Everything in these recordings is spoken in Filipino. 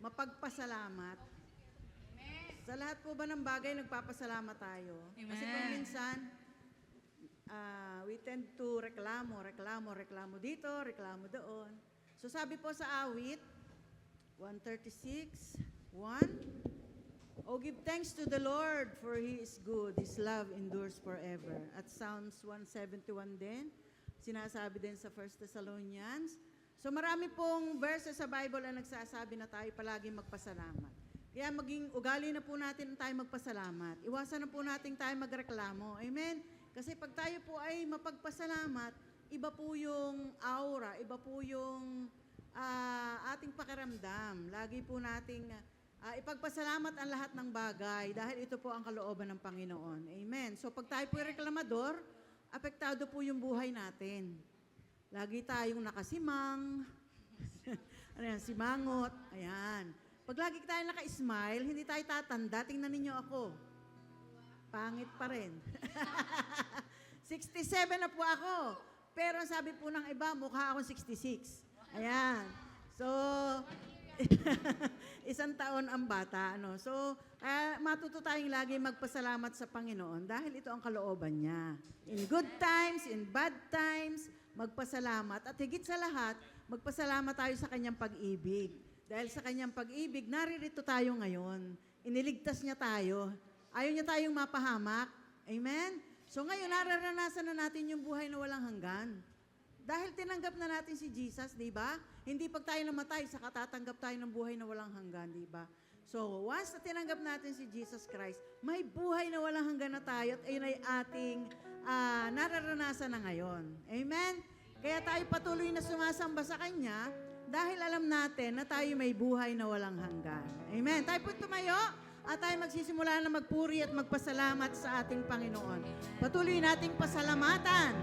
Mapagpasalamat. Sa lahat po ba ng bagay, nagpapasalamat tayo? Amen. Kasi kung minsan, we tend to reklamo dito, reklamo doon. So sabi po sa awit, 136, 1, "Oh, give thanks to the Lord, for He is good. His love endures forever." At Psalms 171 din, sinasabi din sa 1 Thessalonians. So marami pong verses sa Bible na nagsasabi na tayo palagi magpasalamat. Kaya maging ugali na po natin tayo magpasalamat. Iwasan na po natin tayo magreklamo. Amen? Kasi pag tayo po ay mapagpasalamat, iba po yung aura, iba po yung ating pakiramdam. Lagi po nating ipagpasalamat ang lahat ng bagay dahil ito po ang kalooban ng Panginoon. Amen? So pag tayo po ay reklamador, apektado po yung buhay natin. Lagi tayong nakasimang, simangot, ayan. Pag lagi tayo naka-smile, hindi tayo tatanda. Tingnan ninyo ako. Pangit pa rin. 67 na po ako. Pero sabi po ng iba, mukha akong 66. Ayan. So, isang taon ang bata. So, matuto tayong lagi magpasalamat sa Panginoon dahil ito ang kalooban niya. In good times, in bad times, magpasalamat. At higit sa lahat, magpasalamat tayo sa kanyang pag-ibig. Dahil sa kanyang pag-ibig, naririto tayo ngayon. Iniligtas niya tayo. Ayaw niya tayong mapahamak. Amen? So ngayon, nararanasan na natin yung buhay na walang hanggan. Dahil tinanggap na natin si Jesus, di ba? Hindi pag tayo namatay, saka tatanggap tayo ng buhay na walang hanggan, di ba? So, once na tinanggap natin si Jesus Christ, may buhay na walang hanggan na tayo at ayun ay ating nararanasan na ngayon. Amen? Kaya tayo patuloy na sumasamba sa Kanya dahil alam natin na tayo may buhay na walang hanggan. Amen? Tayo po tumayo at tayo magsisimula na magpuri at magpasalamat sa ating Panginoon. Patuloy nating pasalamatan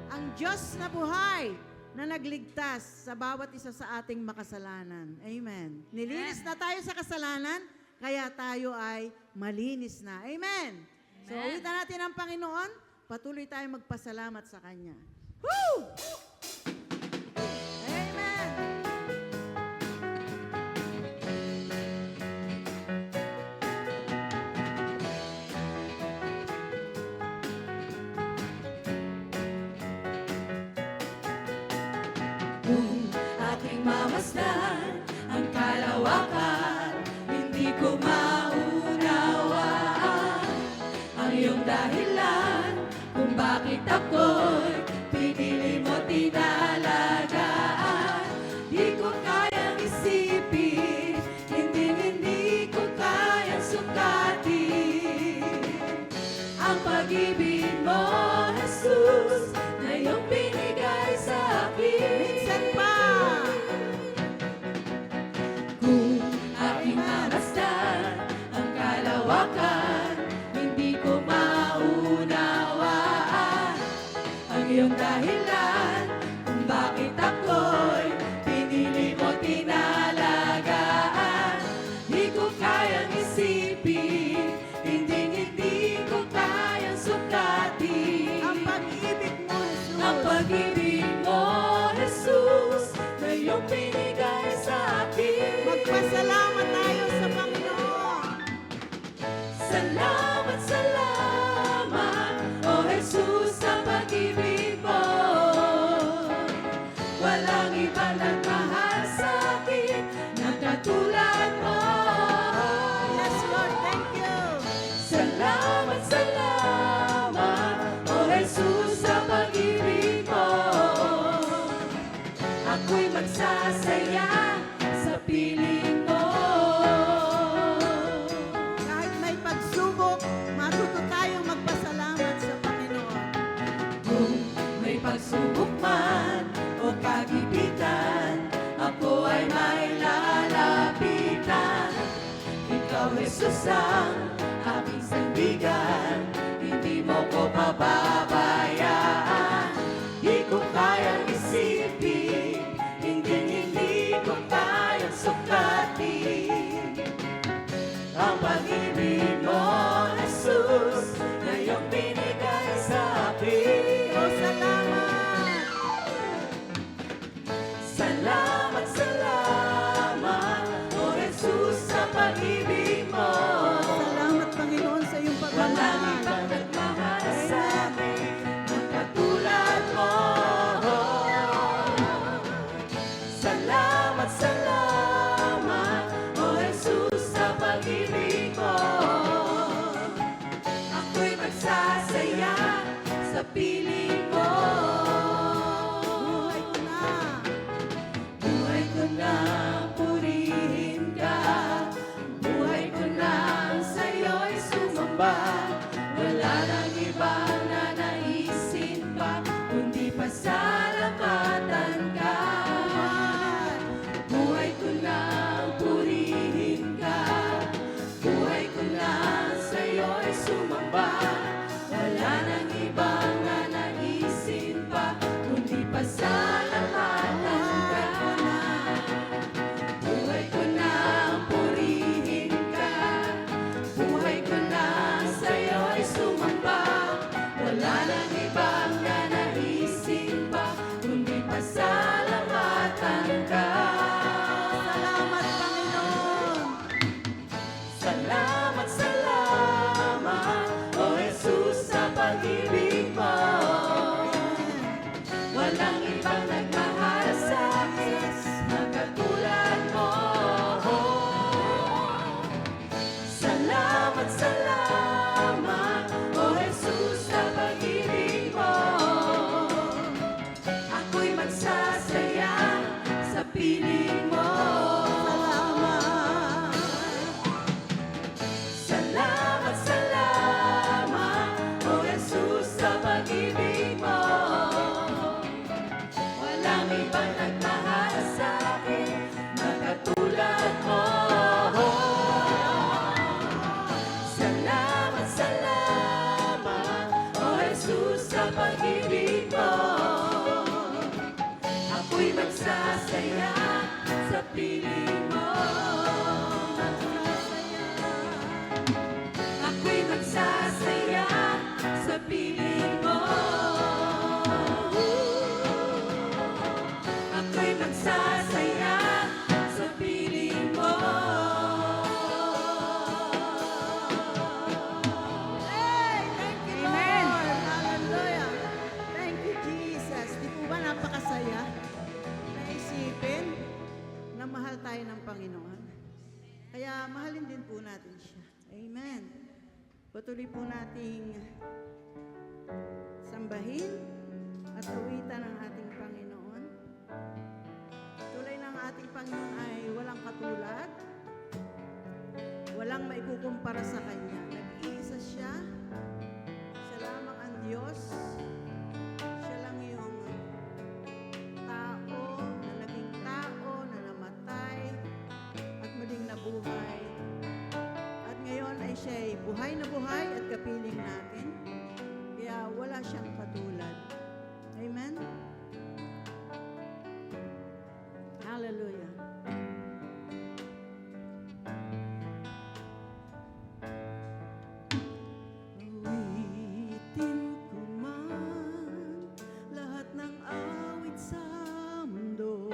ang Diyos na buhay na nagligtas sa bawat isa sa ating makasalanan. Amen. Nilinis na tayo sa kasalanan, kaya tayo ay malinis na. Amen. So, ulitin natin ang Panginoon, patuloy tayong magpasalamat sa Kanya. Woo! Amen. Kung aking mamasdan ang kalawakan, hindi ko maunawaan ang iyong dahilan kung bakit ako'y pinili mo tinalagaan. Di ko kayang isipin, hindi ko kayang sukatin ang pag-ibig mo, Jesus, na iyong binigay sa akin. Minsan pa. Kung aking mamasdan ang kalawakan, hindi ko maunawaan ang iyong dahilan kung bakit ako'y pinili mo tinalagaan. Di ko kayang isipin, hindi ko kayang sukatin Ang pag-ibig mo, Jesus. ang pag-ibig mo, Jesus, na iyong binigay sa akin. Magpasalamat tayo sa Panginoon. Salamat, salamat, O Jesus, sa pag-ibig mo. Walang iba nagmahal sa akin na katulad mo. Yes, Lord, thank you. Salamat, salamat, O Jesus, sa pag-ibig mo. Jesus ang aking sandigan, hindi mo ko pababayaan. Di ko kayang isipin, hindi ko kayang sukatin ang pag-ibig mo, Jesus, na iyong binigay sa akin. Oh, salamat! Salamat, salamat, O Jesus, sa pag-ibig mo. Salamat, Panginoon, sa iyong Walang pagmamahal. ibang nagmahal sa akin ng katulad mo. Salamat, salamat, O Jesus, sa pag-ibig mo. Ako'y magsasaya sa piling mo. Buhay ko na. Buhay ko na purihin ka, buhay ko na sa'yo'y sumamba. Wala nang ibang nanaisin pa, kundi pasalamatan ka. Buhay ko na purihin ka, buhay ko na sa'yo'y sumamba. Wala nang ibang nanaisin pa, kundi pasalamatan ka. Buhay ko na purihin ka, buhay ko na sa'yo'y sumamba. Wala nang ibang nanaisin pa, kundi pasalamatan ka. Salamat, Panginoon. Salamat, salamat, O Jesus, sa pag-ibig mo. Walang ibang nagmahal sa akin na katulad mo. Salamat, salamat, O Jesus, sa pag-ibig mo. Ako'y magsasaya sa piling mo. Salamat. Salamat, salamat, O Jesus, sa pag-ibig mo. Walang ibang nagmahal sa akin na katulad mo. Salamat, salamat, O Jesus, sa pag-ibig mo. Ako'y magsasaya sa piling mo. Ako'y magsasaya sa piling mo. Ako'y magsasaya sa piling mo. Hey, thank you, Lord. Hallelujah. Thank you, Jesus. Di po ba napakasaya? Naisipin na mahal tayo ng Panginoon. Kaya mahalin din po natin siya. Amen. Patuloy po nating sambahin at awitan ang ating Panginoon. Tulay ng ating Panginoon ay walang katulad, walang maikukumpara sa Kanya. Nag-iisa siya, siya lamang ang Diyos, siya lang yung tao na naging tao, na namatay, at muling nabuhay. At ngayon ay siya ay buhay na buhay at kapiling natin. Kaya wala siyang katulad. Amen? Hallelujah. Awitin ko man lahat ng awit sa mundo,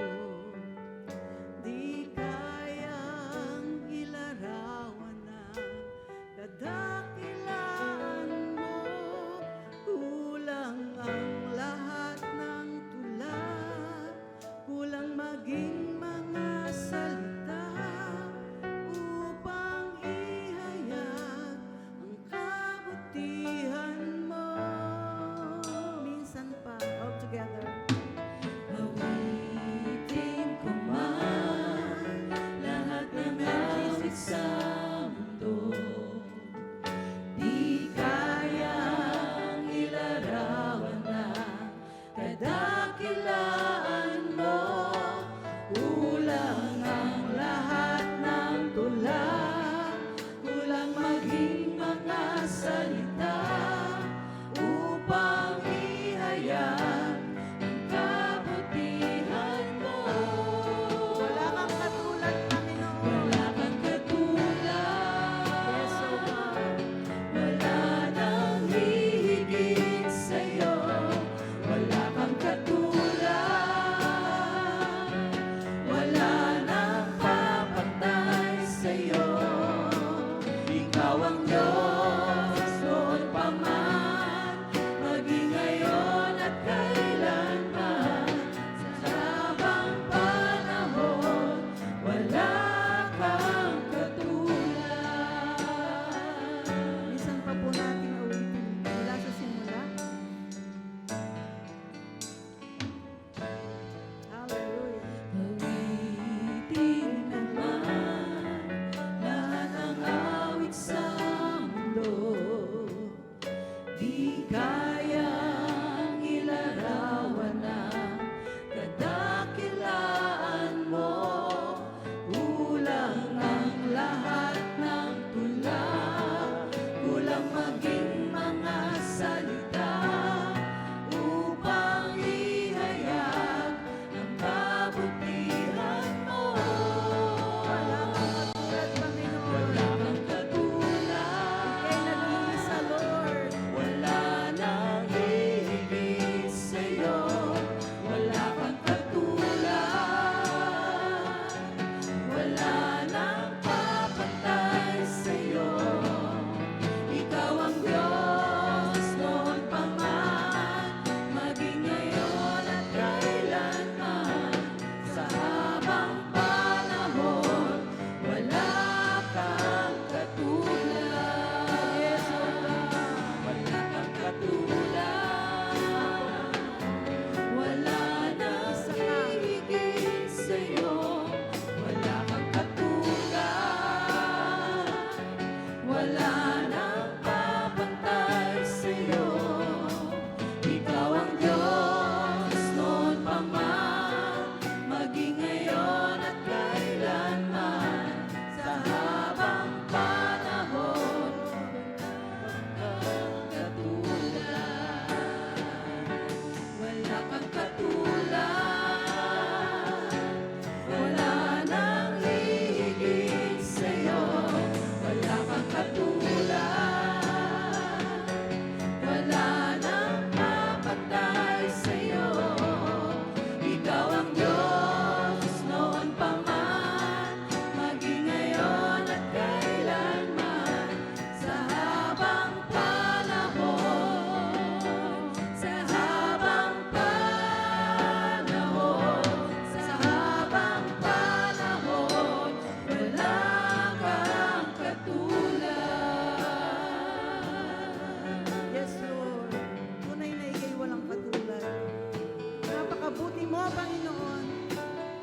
di kayang ilarawan ng kadakilaan mo.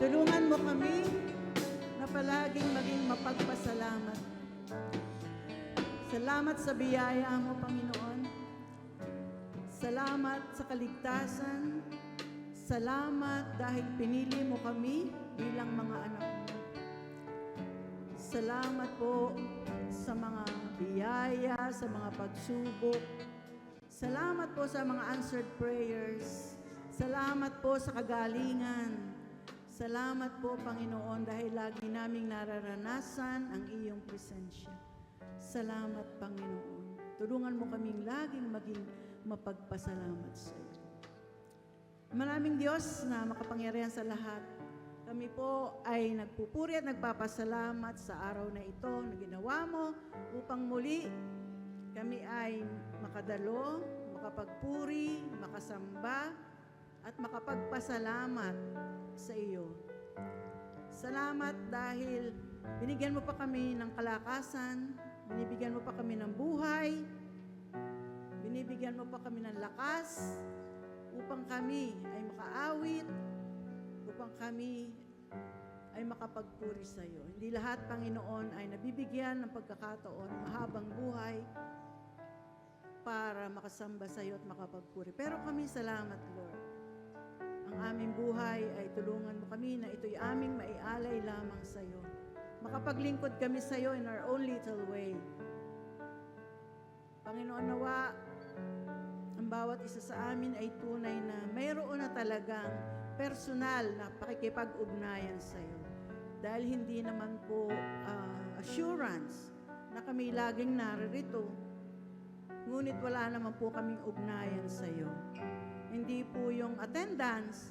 Tulungan mo kami na palaging maging mapagpasalamat. Salamat sa biyaya mo, Panginoon. Salamat sa kaligtasan. Salamat dahil pinili mo kami bilang mga anak mo. Salamat po sa mga biyaya, sa mga pagsubok. Salamat po sa mga answered prayers. Salamat po sa kagalingan. Salamat po, Panginoon, dahil lagi naming nararanasan ang iyong presensya. Salamat, Panginoon. Tulungan mo kaming laging maging mapagpasalamat sa iyo. Maraming Diyos na makapangyarihan sa lahat. Kami po ay nagpupuri at nagpapasalamat sa araw na ito na ginawa mo upang muli kami ay makadalo, makapagpuri, makasamba, at makapagpasalamat sa iyo. Salamat dahil binigyan mo pa kami ng kalakasan, binibigyan mo pa kami ng buhay, binibigyan mo pa kami ng lakas upang kami ay makaawit, upang kami ay makapagpuri sa iyo. Hindi lahat, Panginoon, ay nabibigyan ng pagkakataon, mahabang buhay para makasamba sa iyo at makapagpuri. Pero kami, salamat, Lord. Ang aming buhay ay tulungan mo kami na ito'y aming maialay lamang sa iyo. Makapaglingkod kami sa iyo in our own little way. Panginoon, nawa, ang bawat isa sa amin ay tunay na mayroon na talagang personal na pakikipag-ugnayan sa iyo. Dahil hindi naman po assurance na kami laging naririto, ngunit wala naman po kaming ugnayan sa iyo. Hindi po yung attendance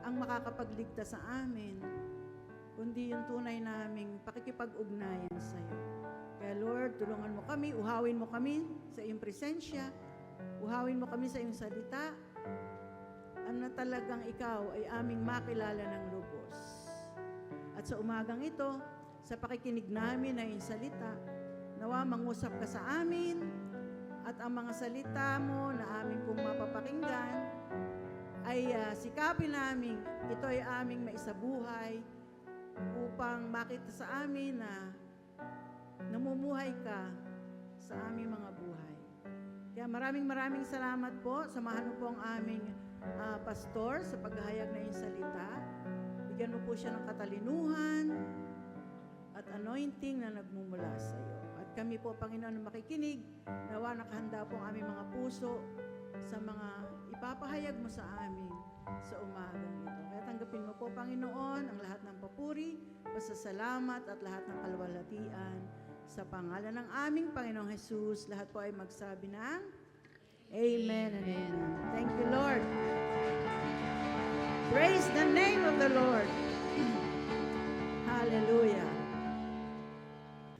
ang makakapagligtas sa amin, kundi yung tunay naming pakikipag-ugnayan sa iyo. Kaya Lord, tulungan mo kami, uhawin mo kami sa iyong presensya, uhawin mo kami sa iyong salita, na talagang ikaw ay aming makilala ng lubos. At sa umagang ito, sa pakikinig namin na iyong salita, nawa mangusap ka sa amin, at ang mga salita mo na aming pong mapapakinggan, ay sikapin namin, ito ay aming maisabuhay, upang makita sa amin na namumuhay ka sa aming mga buhay. Kaya maraming salamat po. Samahan mo po ang aming pastor sa paghahayag na iyong salita. Bigyan mo po siya ng katalinuhan at anointing na nagmumula sa iyo. At kami po, Panginoon, na makikinig, nawa nakahanda po ang aming mga puso sa mga ipapahayag mo sa amin sa umagang ito. Kaya tanggapin mo po, Panginoon, ang lahat ng papuri, pasasalamat at lahat ng kalwalhatian sa pangalan ng aming Panginoong Jesus. Lahat po ay magsabi ng Amen and Amen. Thank you, Lord. Praise the name of the Lord. Hallelujah.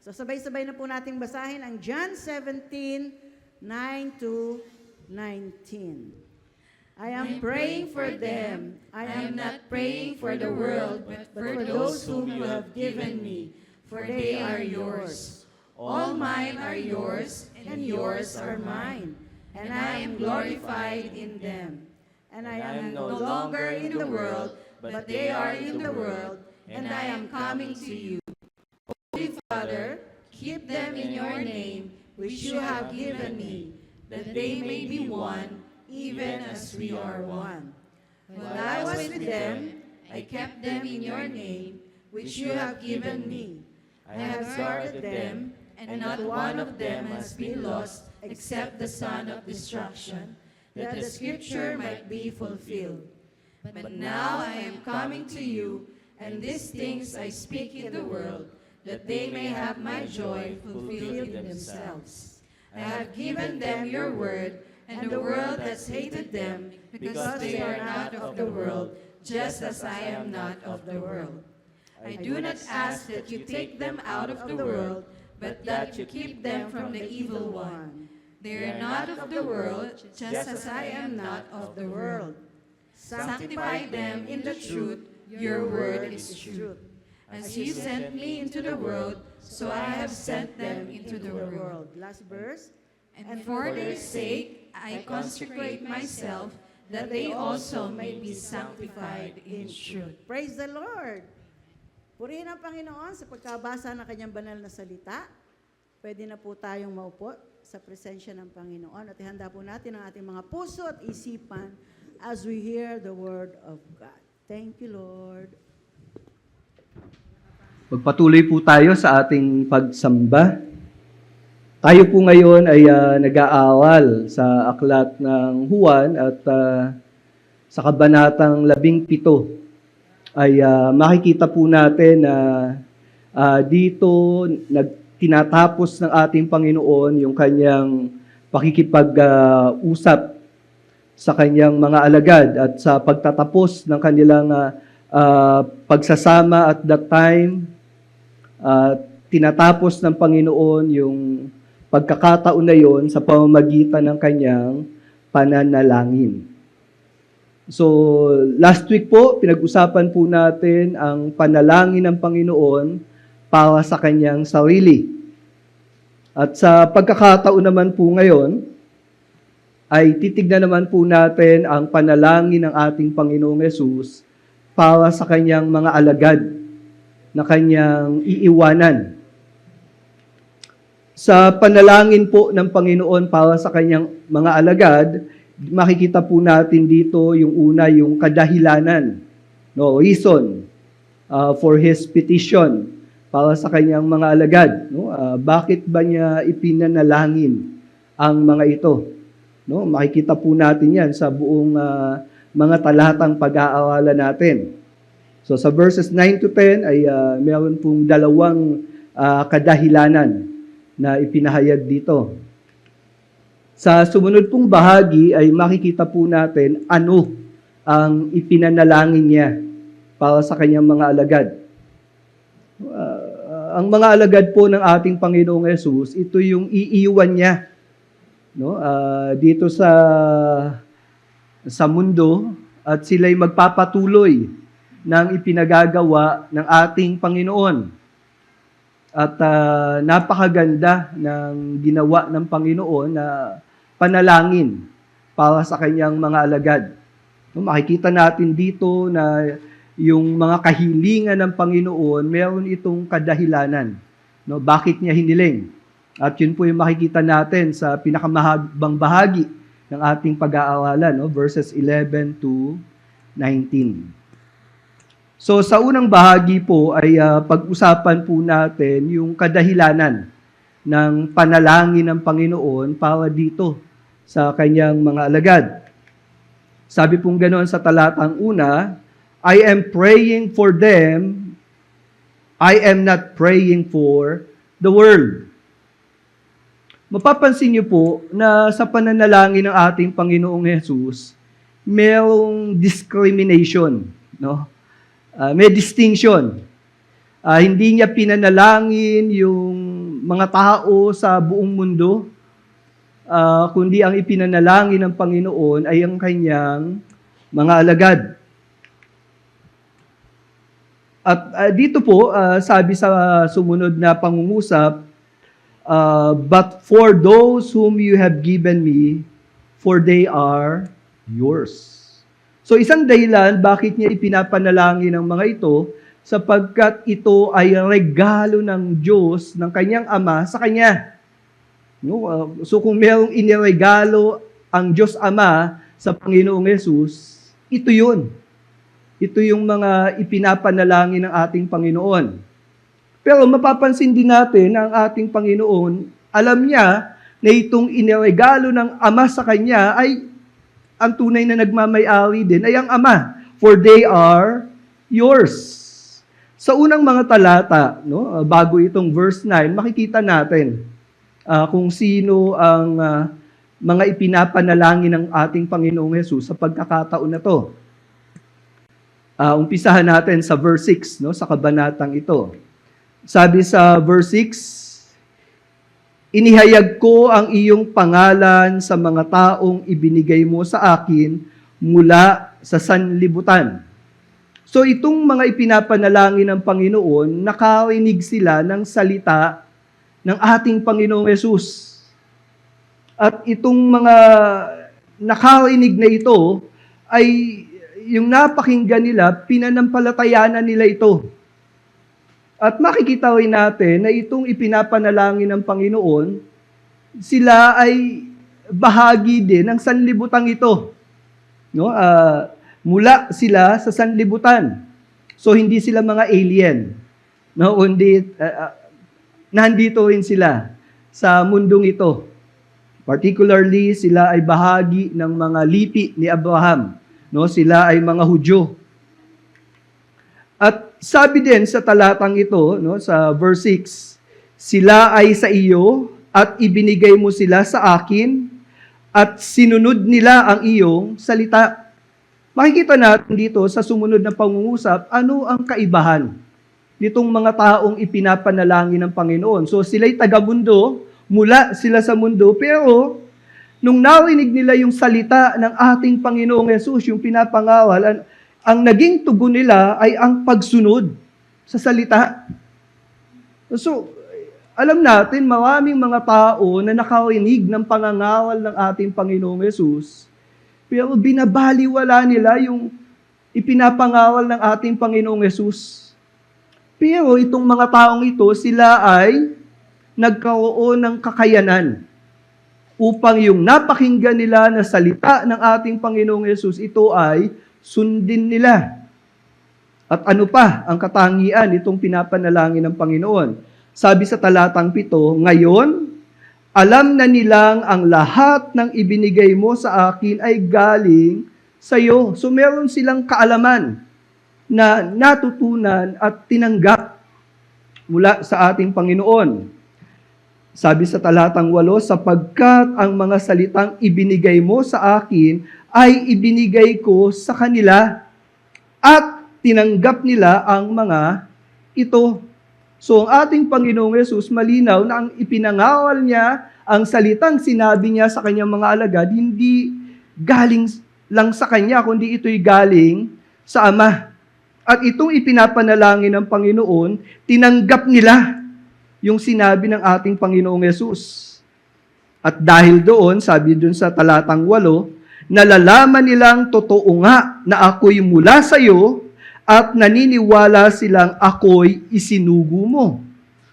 So sabay-sabay na po nating basahin ang John 17:9 to 19. I am praying for them. I am not praying for the world, but for those whom you have given me, for they are yours. All mine are yours, and yours are mine, and I am glorified in them. And I am no longer in the world, but they are in the world, and I am coming to you. Holy Father, keep them in your name, which you have given me, that they may be one, even as we are one. While I was with them, I kept them in your name, which you have given me. I have guarded them, and not one of them has been lost except the son of destruction, that the scripture might be fulfilled. But now I am coming to you, and these things I speak in the world, that they may have my joy fulfilled in themselves. I have given them your word, and the world has hated them, because they are not of the world, just as I am not of the world. I do not ask that you take them out of the world, but that you keep them from the evil one. They are not of the world, just as I am not of the world. Sanctify them in the truth, your word is truth. As you sent me into the world, so I have sent them into the world. Last verse. And for their sake I consecrate myself, that they also may be sanctified in truth. Praise the Lord. Purihin ang Panginoon sa pagkabasa ng kanyang banal na salita. Pwede na po tayong maupo sa presensya ng Panginoon at ihanda po natin ang ating mga puso at isipan as we hear the word of God. Thank you, Lord. Magpatuloy po tayo sa ating pagsamba. Tayo po ngayon ay nag-aaral sa aklat ng Juan at sa kabanatang 17 ay makikita po natin na dito tinatapos ng ating Panginoon yung kanyang pakikipag-usap sa kanyang mga alagad at sa pagtatapos ng kanilang pagsasama at that time, tinatapos ng Panginoon yung pagkakataon na yon sa pamamagitan ng kanyang pananalangin. So, last week po, pinag-usapan po natin ang panalangin ng Panginoon para sa kanyang sarili. At sa pagkakataon naman po ngayon, ay titignan naman po natin ang panalangin ng ating Panginoong Yesus para sa kanyang mga alagad na kanyang iiwanan. Sa panalangin po ng Panginoon para sa kanyang mga alagad, makikita po natin dito yung una, yung kadahilanan, no, reason for his petition para sa kanyang mga alagad. No? Bakit ba niya ipinanalangin ang mga ito? No? Makikita po natin yan sa buong mga talatang pag-aaralan natin. So sa verses 9 to 10 ay meron pong dalawang kadahilanan na ipinahayag dito. Sa sumunod pong bahagi ay makikita po natin ano ang ipinanalangin niya para sa kanyang mga alagad. Ang mga alagad po ng ating Panginoong Yesus, ito yung iiwan niya, no? Dito sa mundo at sila'y magpapatuloy ng ipinagagawa ng ating Panginoon. At napakaganda ng ginawa ng Panginoon na panalangin para sa kanyang mga alagad. No, makikita natin dito na yung mga kahilingan ng Panginoon, meron itong kadahilanan. No, bakit niya hiniling? At yun po yung makikita natin sa pinakamahabang bahagi ng ating pag-aaralan, no, verses 11 to 19. So sa unang bahagi po ay pag-usapan po natin yung kadahilanan ng panalangin ng Panginoon para dito sa kanyang mga alagad. Sabi pong ganoon sa talatang una, I am praying for them, I am not praying for the world. Mapapansin niyo po na sa pananalangin ng ating Panginoong Yesus, mayroong discrimination, no? May distinction. Hindi niya pinanalangin yung mga tao sa buong mundo, kundi ang ipinanalangin ng Panginoon ay ang kanyang mga alagad. At dito po, sabi sa sumunod na pangungusap, but for those whom you have given me, for they are yours. So isang dahilan bakit niya ipinapanalangin ang mga ito, sapagkat ito ay regalo ng Diyos, ng kanyang Ama sa kanya. No? So kung mayroong iniregalo ang Diyos Ama sa Panginoong Yesus, ito yun. Ito yung mga ipinapanalangin ng ating Panginoon. Pero mapapansin din natin na ang ating Panginoon, alam niya na itong iniregalo ng Ama sa kanya ay ang tunay na nagmamay-ari din ay ang Ama, for they are yours. Sa unang mga talata, no, bago itong verse 9, makikita natin kung sino ang mga ipinapanalangin ng ating Panginoong Hesus sa pagkakataon na to. Umpisahan natin sa verse 6, no, sa kabanatang ito. Sabi sa verse 6, inihayag ko ang iyong pangalan sa mga taong ibinigay mo sa akin mula sa sanlibutan. So itong mga ipinapanalangin ng Panginoon, nakarinig sila ng salita ng ating Panginoong Yesus. At itong mga nakarinig na ito ay yung napakinggan nila, pinanampalatayanan nila ito. At makikita rin natin na itong ipinapanalangin ng Panginoon, sila ay bahagi din ng sanlibutang ito. No? Mula sila sa sanlibutan. So hindi sila mga alien. No? Kundi nandito rin sila sa mundong ito. Particularly, sila ay bahagi ng mga lipi ni Abraham. No? Sila ay mga Hudyo. At sabi din sa talatang ito, no, sa verse 6, sila ay sa iyo at ibinigay mo sila sa akin at sinunod nila ang iyong salita. Makikita natin dito sa sumunod na pangungusap, ano ang kaibahan nitong mga taong ipinapanalangin ng Panginoon. So sila'y taga-mundo, mula sila sa mundo, pero nung narinig nila yung salita ng ating Panginoong Yesus, yung pinapangawal, ang naging tugon nila ay ang pagsunod sa salita. So, alam natin, maraming mga tao na nakarinig ng pangangawal ng ating Panginoong Yesus, pero binabaliwala nila yung ipinapangawal ng ating Panginoong Yesus. Pero itong mga taong ito, sila ay nagkaroon ng kakayanan upang yung napakinggan nila na salita ng ating Panginoong Yesus, ito ay sundin nila. At ano pa ang katangian itong pinapanalangin ng Panginoon? Sabi sa talatang 7, ngayon, alam na nilang ang lahat ng ibinigay mo sa akin ay galing sa iyo. So meron silang kaalaman na natutunan at tinanggap mula sa ating Panginoon. Sabi sa talatang 8, sapagkat ang mga salitang ibinigay mo sa akin ay ibinigay ko sa kanila at tinanggap nila ang mga ito. So ang ating Panginoong Yesus, malinaw na ang ipinangawal niya, ang salitang sinabi niya sa kanyang mga alagad, hindi galing lang sa kanya, kundi ito'y galing sa Ama. At itong ipinapanalangin ng Panginoon, tinanggap nila yung sinabi ng ating Panginoong Yesus. At dahil doon, sabi doon sa talatang 8, nalalaman nilang totoo nga na ako'y mula sa iyo at naniniwala silang ako'y isinugo mo.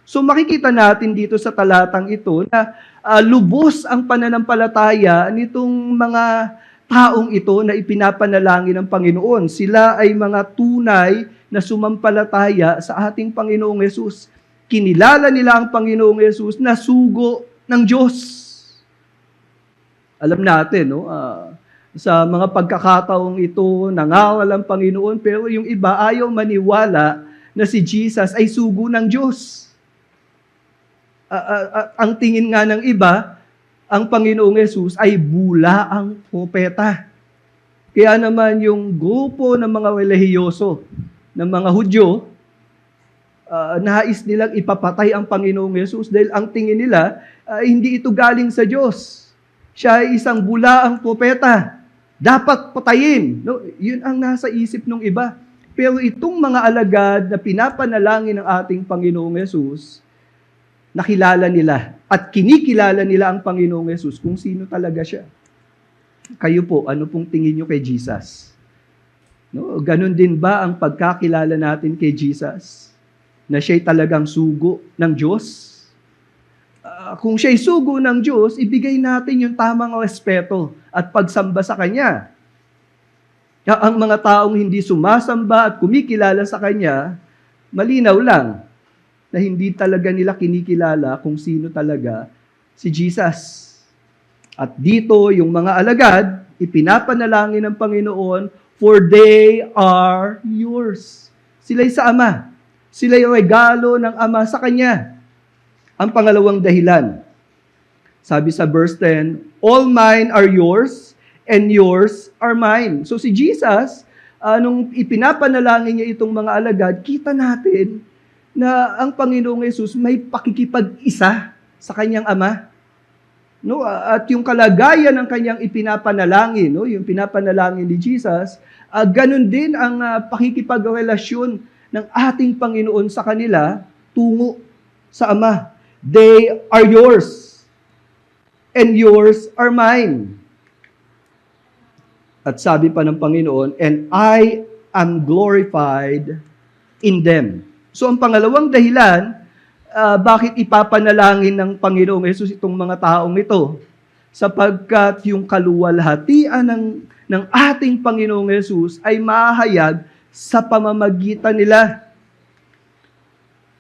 So makikita natin dito sa talatang ito na lubos ang pananampalataya nitong mga taong ito na ipinapanalangin ng Panginoon. Sila ay mga tunay na sumampalataya sa ating Panginoong Yesus. Kinilala nila ang Panginoong Yesus na sugo ng Diyos. Alam natin, no? Sa mga pagkakataong ito, nangawal ang Panginoon, pero yung iba ayaw maniwala na si Jesus ay sugo ng Diyos. Ang tingin nga ng iba, ang Panginoong Yesus ay bulaang propeta. Kaya naman yung grupo ng mga relihiyoso, ng mga Hudyo, nais nilang ipapatay ang Panginoong Yesus dahil ang tingin nila, hindi ito galing sa Diyos. Siya ay isang bulaang propeta. Dapat patayin. No? Yun ang nasa isip ng iba. Pero itong mga alagad na pinapanalangin ng ating Panginoong Yesus, nakilala nila at kinikilala nila ang Panginoong Yesus kung sino talaga siya. Kayo po, ano pong tingin nyo kay Jesus? No? Ganon din ba ang pagkakilala natin kay Jesus? Na siya'y talagang sugo ng Diyos? Kung siya'y sugo ng Diyos, ibigay natin yung tamang respeto at pagsamba sa Kanya. Ang mga taong hindi sumasamba at kumikilala sa Kanya, malinaw lang na hindi talaga nila kinikilala kung sino talaga si Jesus. At dito, yung mga alagad, ipinapanalangin ng Panginoon, for they are yours. Sila'y sa Ama. Sila'y regalo ng Ama sa Kanya. Ang pangalawang dahilan, sabi sa verse 10, all mine are yours, and yours are mine. So si Jesus, nung ipinapanalangin niya itong mga alagad, kita natin na ang Panginoong Yesus may pakikipag-isa sa kanyang Ama. No? At yung kalagayan ng kanyang ipinapanalangin, no? Yung pinapanalangin ni Jesus, ganun din ang pakikipagrelasyon ng ating Panginoon sa kanila tungo sa Ama. They are yours, and yours are mine. At sabi pa ng Panginoon, and I am glorified in them. So ang pangalawang dahilan, bakit ipapanalangin ng Panginoong Yesus itong mga taong ito? Sapagkat yung kaluwalhatian ng ating Panginoong Yesus ay mahayag sa pamamagitan nila.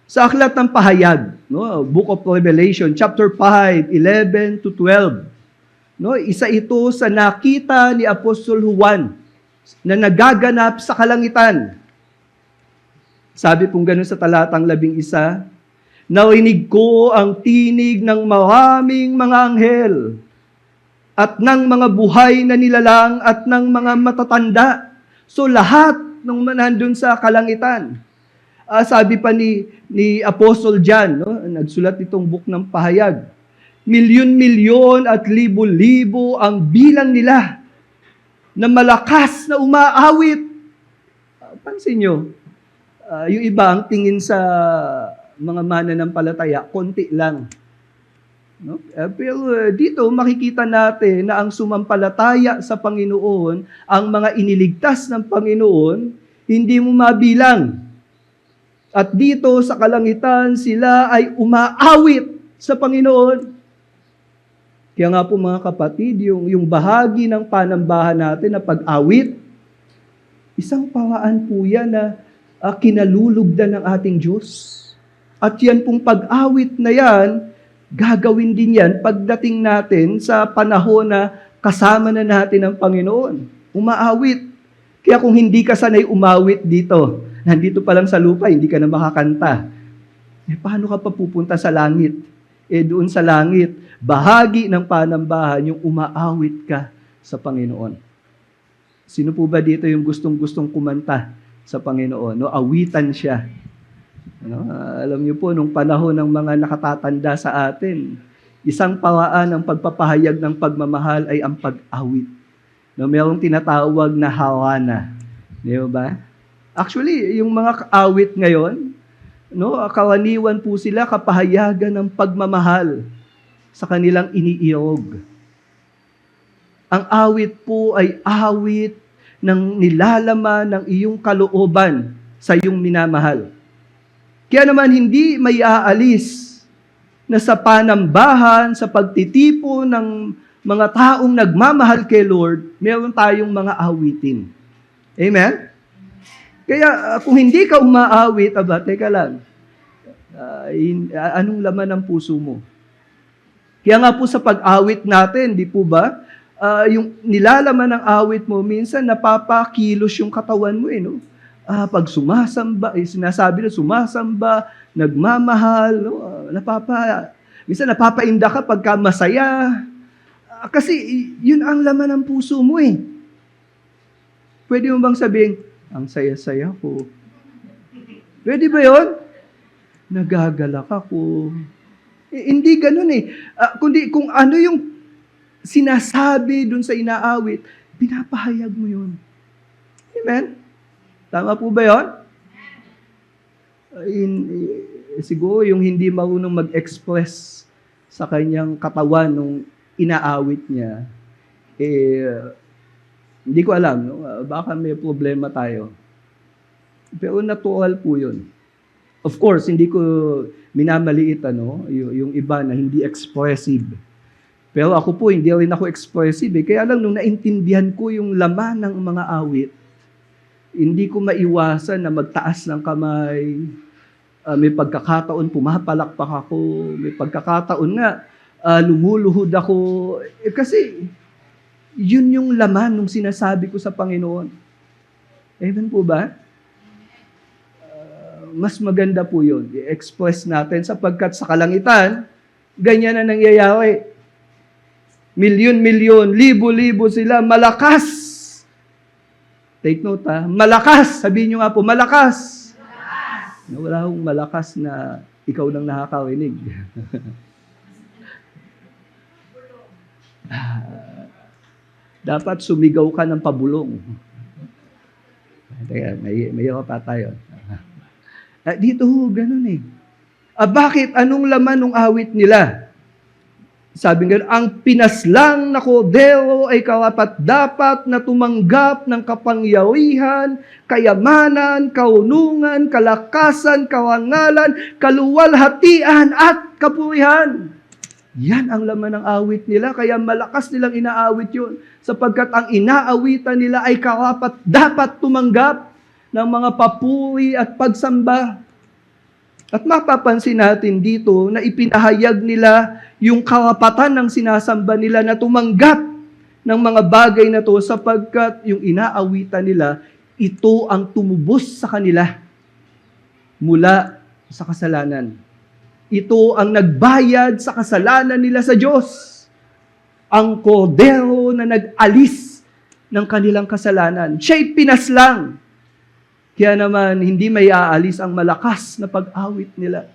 Sa aklat ng pahayag, no, Book of Revelation, chapter 5, 11 to 12. No, isa ito sa nakita ni Apostol Juan na nagaganap sa kalangitan. Sabi pong ganun sa talatang 11, narinig ko ang tinig ng maraming mga anghel at ng mga buhay na nilalang at ng mga matatanda. So lahat ng nandun sa kalangitan. Sabi pa ni Apostle John, no, nagsulat itong book ng pahayag, milyon-milyon at libo-libo ang bilang nila na malakas na umaawit. Pansin nyo, yung iba ang tingin sa mga mananampalataya, konti lang. No? Pero dito makikita natin na ang sumampalataya sa Panginoon, ang mga iniligtas ng Panginoon, hindi mo mabilang. At dito sa kalangitan, sila ay umaawit sa Panginoon. Kaya nga po mga kapatid, yung bahagi ng panambahan natin na pag-awit, isang paraan po yan na kinalulugdan ng ating Diyos. At yan pong pag-awit na yan, gagawin din yan pagdating natin sa panahon na kasama na natin ang Panginoon. Umaawit. Kaya kung hindi ka sanay umawit dito, nandito pa lang sa lupa, hindi ka na makakanta. Paano ka pa pupunta sa langit? Doon sa langit, bahagi ng panambahan yung umaawit ka sa Panginoon. Sino po ba dito yung gustong-gustong kumanta sa Panginoon? No, awitan siya. No, alam niyo po, nung panahon ng mga nakatatanda sa atin, isang paraan ng pagpapahayag ng pagmamahal ay ang pag-awit. No, mayroong tinatawag na hawana. Di ba? Actually, yung mga awit ngayon, no, karaniwan po sila kapahayagan ng pagmamahal sa kanilang iniiog. Ang awit po ay awit ng nilalaman ng iyong kalooban sa iyong minamahal. Kaya naman hindi may aalis na sa panambahan, sa pagtitipo ng mga taong nagmamahal kay Lord, meron tayong mga awitin. Amen? Kaya kung hindi ka umaawit, teka lang, anong laman ng puso mo? Kaya nga po sa pag-awit natin, di po ba? Yung nilalaman ng awit mo, minsan napapakilos yung katawan mo no? Pag sumasamba, sinasabi na sumasamba, nagmamahal, no? Minsan napapainda ka pagka masaya. Kasi yun ang laman ng puso mo Pwede mo bang sabihin, ang saya-saya ko. Pwede ba yun? Nagagalak ako. Hindi ganun kundi kung ano yung sinasabi dun sa inaawit, pinapahayag mo yun. Amen? Tama po ba yun? Siguro yung hindi marunong mag-express sa kanyang katawan nung inaawit niya, hindi ko alam, no? Baka may problema tayo. Pero natural po yun. Of course, hindi ko minamaliit yung iba na hindi expressive. Pero ako po, hindi rin ako expressive. Kaya lang, nung naintindihan ko yung laman ng mga awit, hindi ko maiwasan na magtaas ng kamay. May pagkakataon, pumapalakpak ako. May pagkakataon nga, lumuluhod ako. Kasi, yun yung laman nung sinasabi ko sa Panginoon. Amen po ba? Mas maganda po yun. I-express natin sapagkat sa kalangitan, ganyan na nangyayari. Milyon-milyon, libo-libo sila, malakas. Take note malakas. Sabihin nyo nga po, malakas. Malakas. Wala akong malakas na ikaw lang nakakarinig. Dapat sumigaw ka ng pabulong. Teka, may pa tayo. Dito ganun Bakit? Anong laman ng awit nila? Sabi nga, ang pinaslang na kordero ay karapat-dapat na tumanggap ng kapangyarihan, kayamanan, kaunungan, kalakasan, karangalan, kaluwalhatian at kapurihan. Yan ang laman ng awit nila, kaya malakas nilang inaawit yun. Sapagkat ang inaawitan nila ay karapat-dapat tumanggap ng mga papuri at pagsamba. At mapapansin natin dito na ipinahayag nila yung karapatan ng sinasamba nila na tumanggap ng mga bagay na to sapagkat yung inaawitan nila, ito ang tumubos sa kanila mula sa kasalanan. Ito ang nagbayad sa kasalanan nila sa Diyos. Ang kordero na nag-alis ng kanilang kasalanan. Siya'y pinaslang. Kaya naman, hindi may aalis ang malakas na pag-awit nila.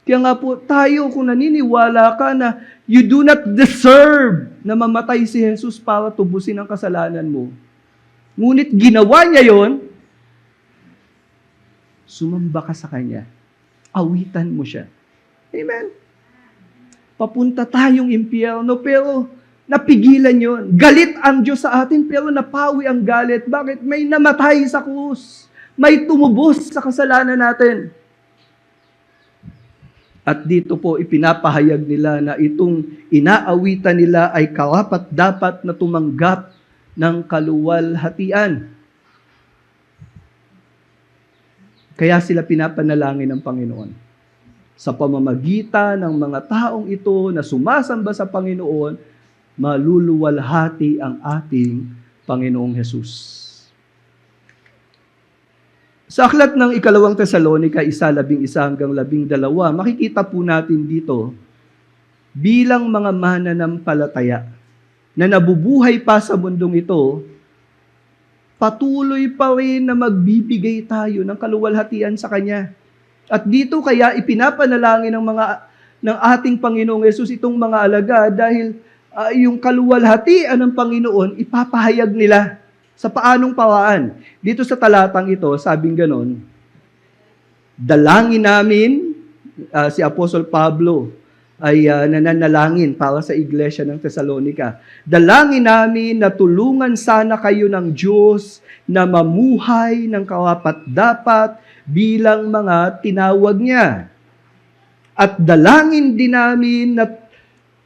Kaya nga po, tayo kung naniniwala ka na you do not deserve na mamatay si Jesus para tubusin ang kasalanan mo. Ngunit ginawa niya yon, sumamba ka sa Kanya. Awitan mo siya. Amen. Papunta tayong impyerno, pero napigilan yon. Galit ang Diyos sa atin, pero napawi ang galit. Bakit? May namatay sa krus. May tumubos sa kasalanan natin. At dito po, ipinapahayag nila na itong inaawitan nila ay karapat-dapat na tumanggap ng kaluwalhatian. Kaya sila pinapanalangin ng Panginoon. Sa pamamagitan ng mga taong ito na sumasamba sa Panginoon, maluluwalhati ang ating Panginoong Hesus. Sa aklat ng 2 Tesalonica 1:11-12, makikita po natin dito, bilang mga mananampalataya na nabubuhay pa sa mundong ito, patuloy pa rin na magbibigay tayo ng kaluwalhatian sa Kanya. At dito kaya ipinapanalangin ng ating Panginoong Hesus itong mga alagad dahil yung kaluwalhatian ng Panginoon, ipapahayag nila sa paanong paraan. Dito sa talatang ito, sabing ganon, dalangin namin, si Apostol Pablo ay nananalangin para sa iglesia ng Thessalonica. Dalangin namin na tulungan sana kayo ng Diyos na mamuhay ng karapat-dapat bilang mga tinawag niya. At dalangin din namin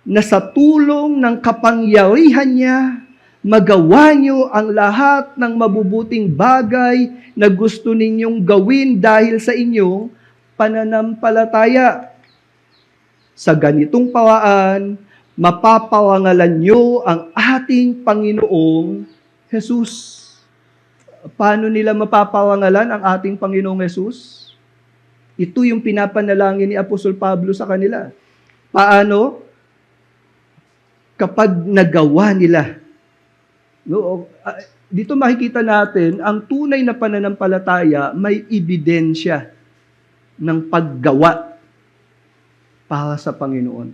na sa tulong ng kapangyarihan niya, magawa niyo ang lahat ng mabubuting bagay na gusto ninyong gawin dahil sa inyong pananampalataya. Sa ganitong paraan, mapaparangalan niyo ang ating Panginoong Hesus. Paano nila mapaparangalan ang ating Panginoong Hesus? Ito yung pinapanalangin ni Apostol Pablo sa kanila. Paano? Kapag nagawa nila. No, dito makikita natin, ang tunay na pananampalataya may ebidensya ng paggawa para sa Panginoon.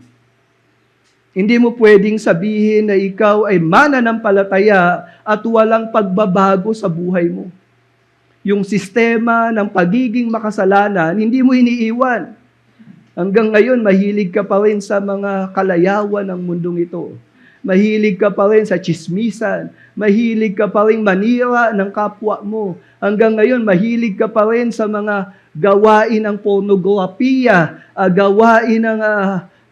Hindi mo pwedeng sabihin na ikaw ay mananampalataya at walang pagbabago sa buhay mo. Yung sistema ng pagiging makasalanan, hindi mo iniiwan. Hanggang ngayon, mahilig ka pa rin sa mga kalayawan ng mundong ito. Mahilig ka pa rin sa tsismisan. Mahilig ka pa rin manira ng kapwa mo. Hanggang ngayon, mahilig ka pa rin sa mga gawain ng pornografiya, gawain ng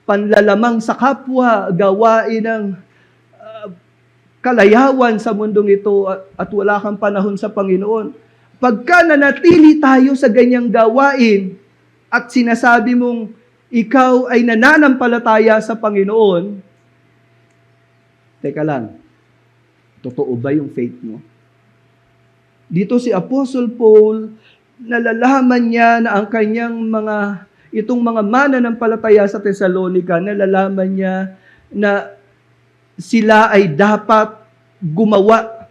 panlalamang sa kapwa, gawain ng kalayawan sa mundong ito at wala kang panahon sa Panginoon. Pagka nanatili tayo sa ganyang gawain at sinasabi mong ikaw ay nananampalataya sa Panginoon, teka lang, totoo ba yung faith mo? Dito si Apostle Paul, nalalaman niya na ang kanyang itong mga mananampalataya sa Thessalonica, nalalaman niya na sila ay dapat gumawa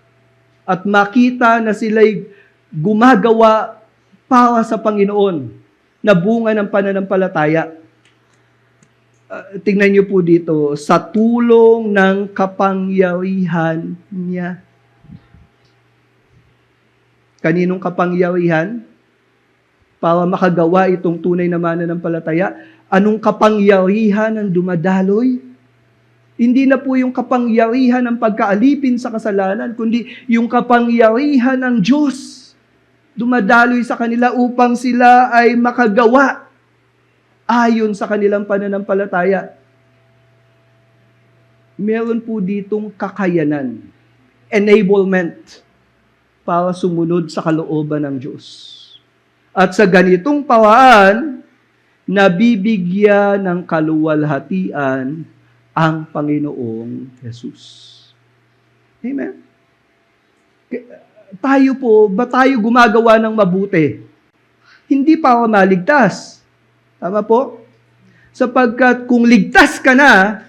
at makita na sila'y gumagawa para sa Panginoon na bunga ng pananampalataya. Tingnan niyo po dito, sa tulong ng kapangyarihan niya. Kaninong kapangyarihan? para makagawa itong tunay na mananampalataya? Anong kapangyarihan ang dumadaloy? Hindi na po yung kapangyarihan ng pagkaalipin sa kasalanan, kundi yung kapangyarihan ng Diyos. Dumadaloy sa kanila upang sila ay makagawa ayon sa kanilang pananampalataya. Meron po ditong kakayanan, enablement, para sumunod sa kalooban ng Diyos. At sa ganitong paraan, nabibigyan ng kaluwalhatian ang Panginoong Jesus. Amen? Tayo po, ba tayo gumagawa ng mabuti? Hindi para maligtas. Tama po? Sapagkat kung ligtas ka na,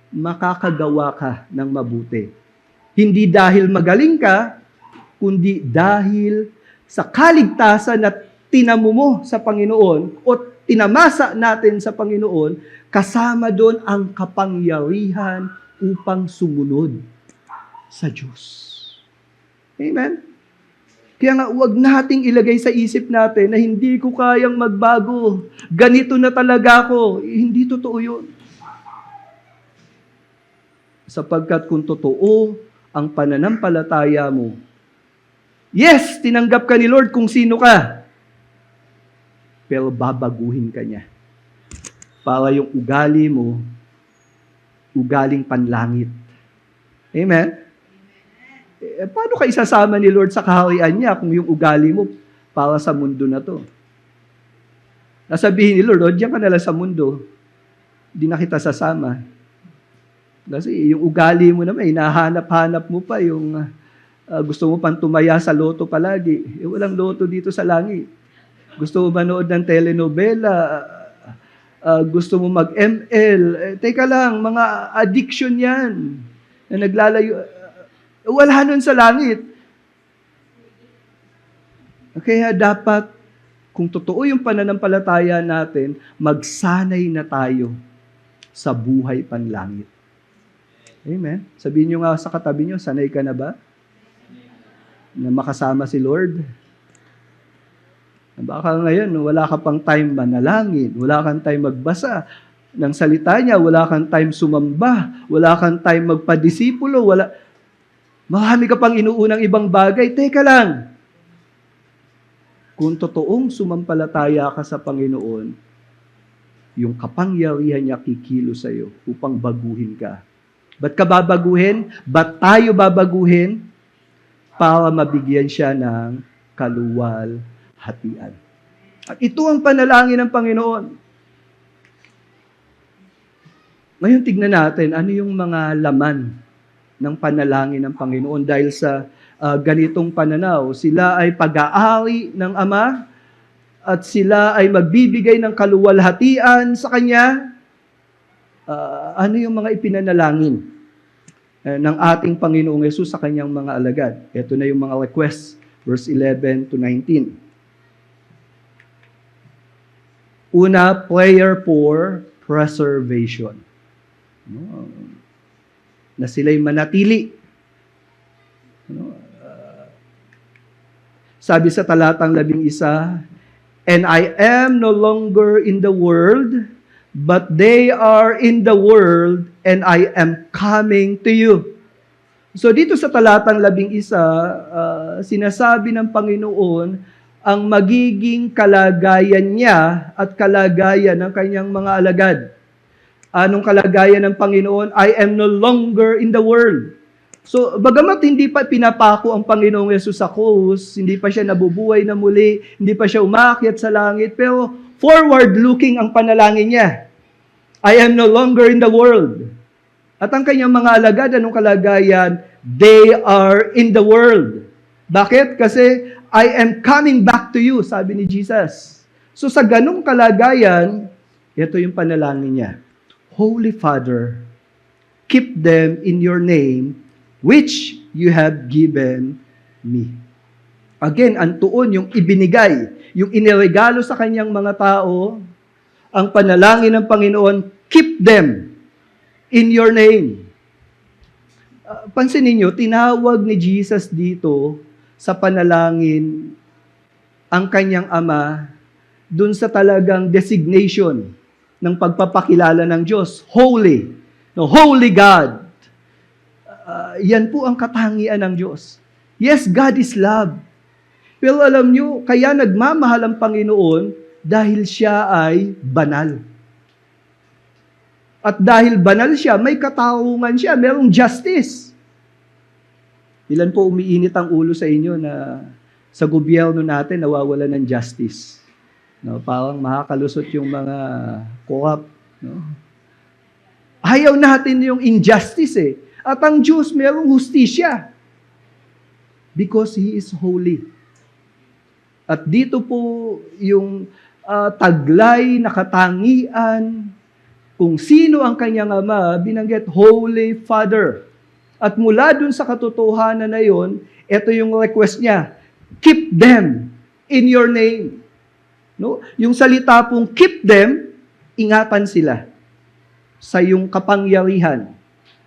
makakagawa ka ng mabuti. Hindi dahil magaling ka, kundi dahil sa kaligtasan na tinamo mo sa Panginoon o tinamasa natin sa Panginoon, kasama doon ang kapangyarihan upang sumunod sa Diyos. Amen? Kaya nga, huwag nating ilagay sa isip natin na hindi ko kayang magbago. Ganito na talaga ako. Hindi totoo yun. Sapagkat kung totoo ang pananampalataya mo, yes, tinanggap ka ni Lord kung sino ka, pero babaguhin ka niya. Para yung ugali mo, ugaling panlangit. Amen? Paano ka isasama ni Lord sa kaharian niya kung yung ugali mo para sa mundo na to? Nasabihin ni Lord, diyan ka na lang sa mundo, di na kita sasama. Kasi yung ugali mo naman, hinahanap-hanap mo pa yung gusto mo pang tumaya sa loto palagi. Walang loto dito sa langit. Gusto mo manood ng telenovela, gusto mo mag-ML. Teka lang, mga addiction yan na naglalayo. Wala nun sa langit. Kaya dapat, kung totoo yung pananampalataya natin, magsanay na tayo sa buhay panlangit. Amen. Sabihin nyo nga sa katabi nyo, sanay ka na ba? Na makasama si Lord? Baka ngayon, wala ka pang time manalangin, wala kang time magbasa ng salita niya, wala kang time sumamba, wala kang time magpadisipulo, marami ka pang inuunang ibang bagay. Teka lang. Kung totoong sumampalataya ka sa Panginoon, yung kapangyarihan niya kikilo sa iyo upang baguhin ka. Ba't ka babaguhin? Ba't tayo babaguhin? Para mabigyan siya ng kaluwalhatian. At ito ang panalangin ng Panginoon. Ngayon tignan natin ano yung mga laman ng panalangin ng Panginoon dahil sa ganitong pananaw. Sila ay pag-aari ng Ama at sila ay magbibigay ng kaluwalhatian sa Kanya. Ano yung mga ipinanalangin ng ating Panginoong Yesus sa Kanyang mga alagad? Ito na yung mga requests, verse 11 to 19. Una, prayer for preservation. Na sila'y manatili. Sabi sa talatang 11, and I am no longer in the world, but they are in the world, and I am coming to you. So dito sa talatang 11, sinasabi ng Panginoon ang magiging kalagayan niya at kalagayan ng kanyang mga alagad. Anong kalagayan ng Panginoon? I am no longer in the world. So, bagamat hindi pa pinapako ang Panginoong Yesus sa krus, hindi pa siya nabubuhay na muli, hindi pa siya umakyat sa langit, pero forward-looking ang panalangin niya. I am no longer in the world. At ang kanyang mga alagad, anong kalagayan? They are in the world. Bakit? Kasi I am coming back to you, sabi ni Jesus. So sa ganong kalagayan, ito yung panalangin niya. Holy Father, keep them in your name, which you have given me. Again, ang tuon, yung ibinigay, yung iniregalo sa kanyang mga tao, ang panalangin ng Panginoon, keep them in your name. Pansinin niyo, tinawag ni Jesus dito sa panalangin ang kanyang ama dun sa talagang designation ng pagpapakilala ng Diyos. Holy. No, Holy God. Yan po ang katangian ng Diyos. Yes, God is love. Pero alam nyo, kaya nagmamahal ang Panginoon dahil siya ay banal. At dahil banal siya, may katarungan siya, merong justice. Ilan po umiinit ang ulo sa inyo na sa gobyerno natin nawawala ng justice? No, parang makakalusot yung mga corrupt. No? Ayaw natin yung injustice eh. At ang Diyos merong hustisya. Because He is holy. At dito po yung taglay na katangian kung sino ang kanyang ama, binanggit, Holy Father. At mula dun sa katotohanan na yon, ito yung request niya, keep them in your name. No? Yung salita pong keep them, ingatan sila sa yung kapangyarihan.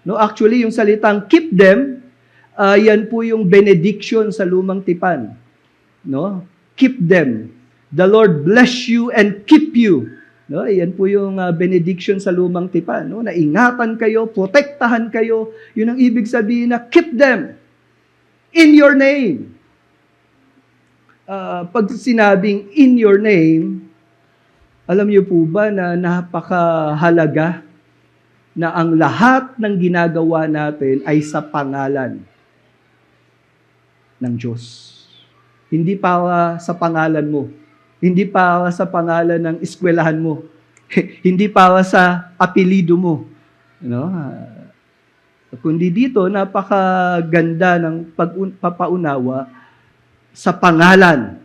No? Actually, yung salitang keep them, yan po yung benediction sa lumang tipan. No? Keep them. The Lord bless you and keep you. No, yan po yung benediction sa lumang tipan, no? Na ingatan kayo, protektahan kayo. Yun ang ibig sabihin na keep them in your name. Pag sinabing in your name, alam niyo po ba na napakahalaga na ang lahat ng ginagawa natin ay sa pangalan ng Diyos. Hindi para sa pangalan mo. Hindi para sa pangalan ng eskwelahan mo. Hindi para sa apelido mo. No? Kundi dito, napakaganda ng pagpapaunawa sa pangalan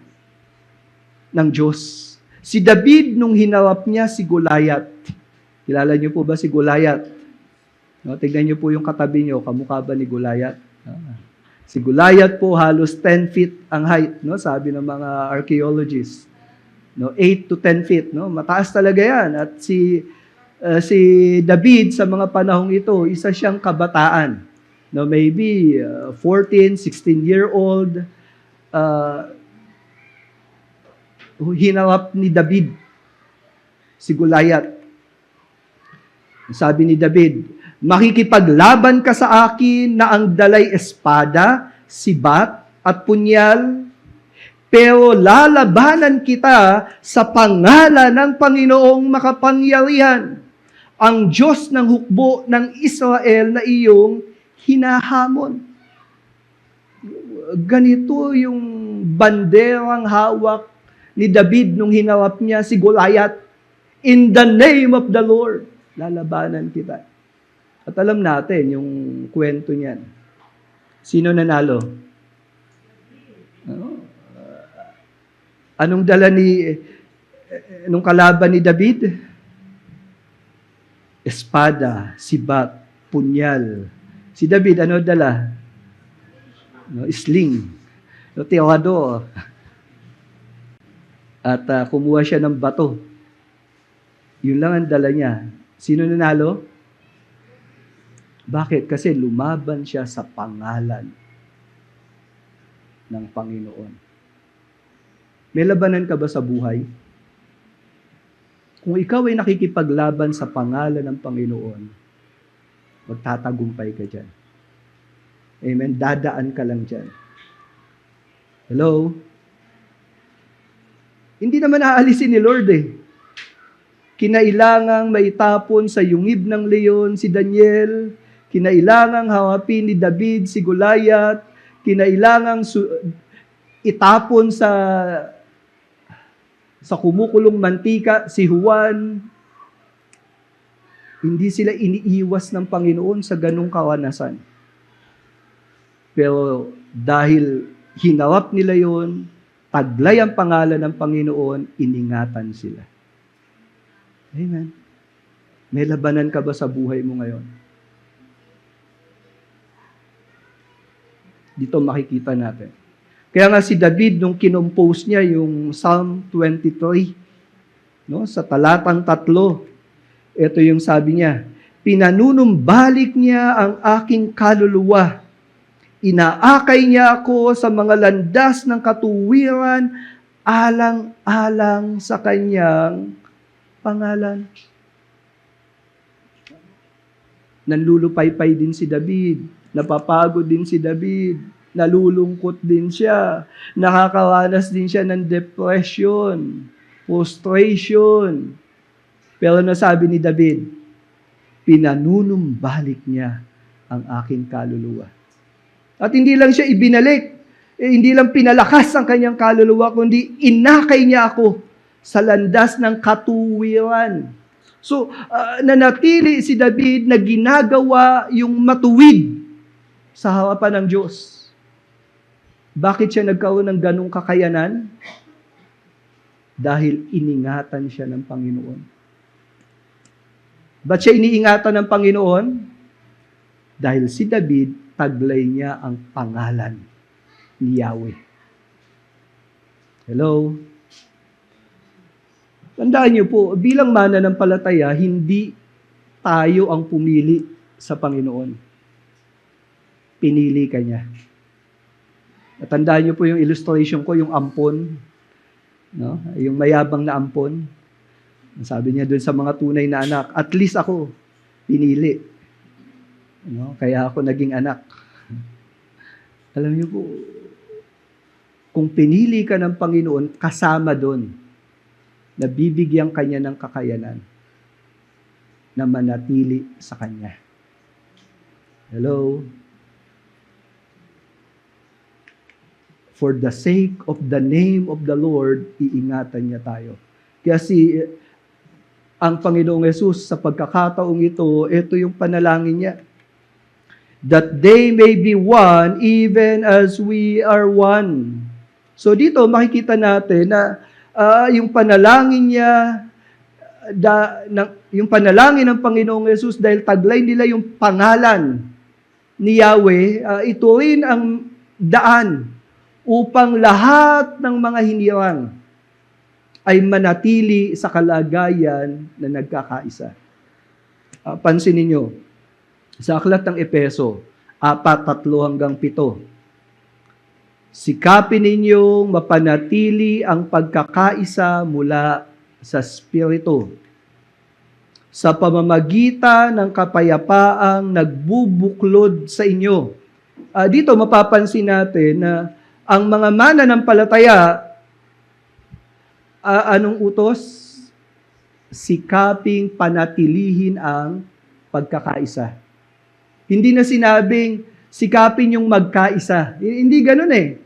ng Diyos. Si David, nung hinarap niya si Goliath, kilala niyo po ba si Goliath? No, tignan niyo po yung katabi niyo, kamukha ba ni Goliath? Si Goliath po halos 10 feet ang height, no? Sabi ng mga archaeologists. No, 8 to 10 feet, no? Mataas talaga 'yan. At si David sa mga panahong ito, isa siyang kabataan. No, maybe 14, 16-year-old hinarap ni David si Goliath. Sabi ni David, makikipaglaban ka sa akin na ang dalay espada, sibat at punyal, pero lalabanan kita sa pangalan ng Panginoong makapangyarihan, ang Diyos ng hukbo ng Israel na iyong hinahamon. Ganito yung banderang hawak ni David nung hinarap niya si Goliath. In the name of the Lord, lalabanan kita. At alam natin yung kwento niyan. Sino nanalo? Anong dala nung kalaban ni David? Espada, sibat, punyal. Si David, ano dala? Sling. Teodoro. At kumuha siya ng bato. Yun lang ang dala niya. Sino nanalo? Bakit? Kasi lumaban siya sa pangalan ng Panginoon. May labanan ka ba sa buhay? Kung ikaw ay nakikipaglaban sa pangalan ng Panginoon, magtatagumpay ka dyan. Amen? Dadaan ka lang dyan. Hello? Hindi naman aalisin ni Lord eh. Kinailangang maitapon sa yungib ng leon si Daniel, kinailangang hawapin ni David si Goliath, kinailangang itapon sa kumukulong mantika si Juan. Hindi sila iniiwas ng Panginoon sa ganung karanasan. Pero dahil hinarap nila yon, taglay ang pangalan ng Panginoon, iningatan sila. Amen. May labanan ka ba sa buhay mo ngayon? Dito makikita natin. Kaya nga si David, nung kinompose niya yung Psalm 23, no, sa talatang 3, ito yung sabi niya, pinanunumbalik niya ang aking kaluluwa. Inaakay niya ako sa mga landas ng katuwiran alang-alang sa kanyang pangalan. Nanlulupaypay din si David, napapagod din si David, nalulungkot din siya, nakakaranas din siya ng depression, frustration. Pero nasabi ni David, pinanunumbalik niya ang aking kaluluwa. At hindi lang siya ibinalik, hindi lang pinalakas ang kanyang kaluluwa, kundi inakay niya ako sa landas ng katuwiran. So, nanatili si David na ginagawa yung matuwid sa harapan ng Diyos. Bakit siya nagkaroon ng ganong kakayanan? Dahil iningatan siya ng Panginoon. Ba't siya iniingatan ng Panginoon? Dahil si David, taglay niya ang pangalan ni Yahweh. Hello? Tandaan niyo po, bilang mananampalataya, hindi tayo ang pumili sa Panginoon. Pinili ka niya. At tandaan niyo po yung illustration ko, yung ampon, no? Yung mayabang na ampon. Sabi niya doon sa mga tunay na anak, at least ako, pinili. No? Kaya ako naging anak. Alam niyo po, kung pinili ka ng Panginoon, kasama doon, nabibigyan kanya ng kakayanan na manatili sa kanya. Hello? For the sake of the name of the Lord, iingatan niya tayo. Kasi ang Panginoong Yesus sa pagkakataong ito yung panalangin niya. That they may be one even as we are one. So dito makikita natin na yung panalangin niya, yung panalangin ng Panginoong Yesus dahil taglay nila yung pangalan ni Yahweh, ito rin ang daan upang lahat ng mga hinirang ay manatili sa kalagayan na nagkakaisa. Pansinin niyo, sa aklat ng Epeso, 4:3-7, sikapin ninyong mapanatili ang pagkakaisa mula sa Espiritu sa pamamagitan ng kapayapaang nagbubuklod sa inyo. Dito mapapansin natin na ang mga mananampalataya, anong utos? Sikaping panatilihin ang pagkakaisa. Hindi na sinabing sikapin yung magkaisa. Hindi ganun eh.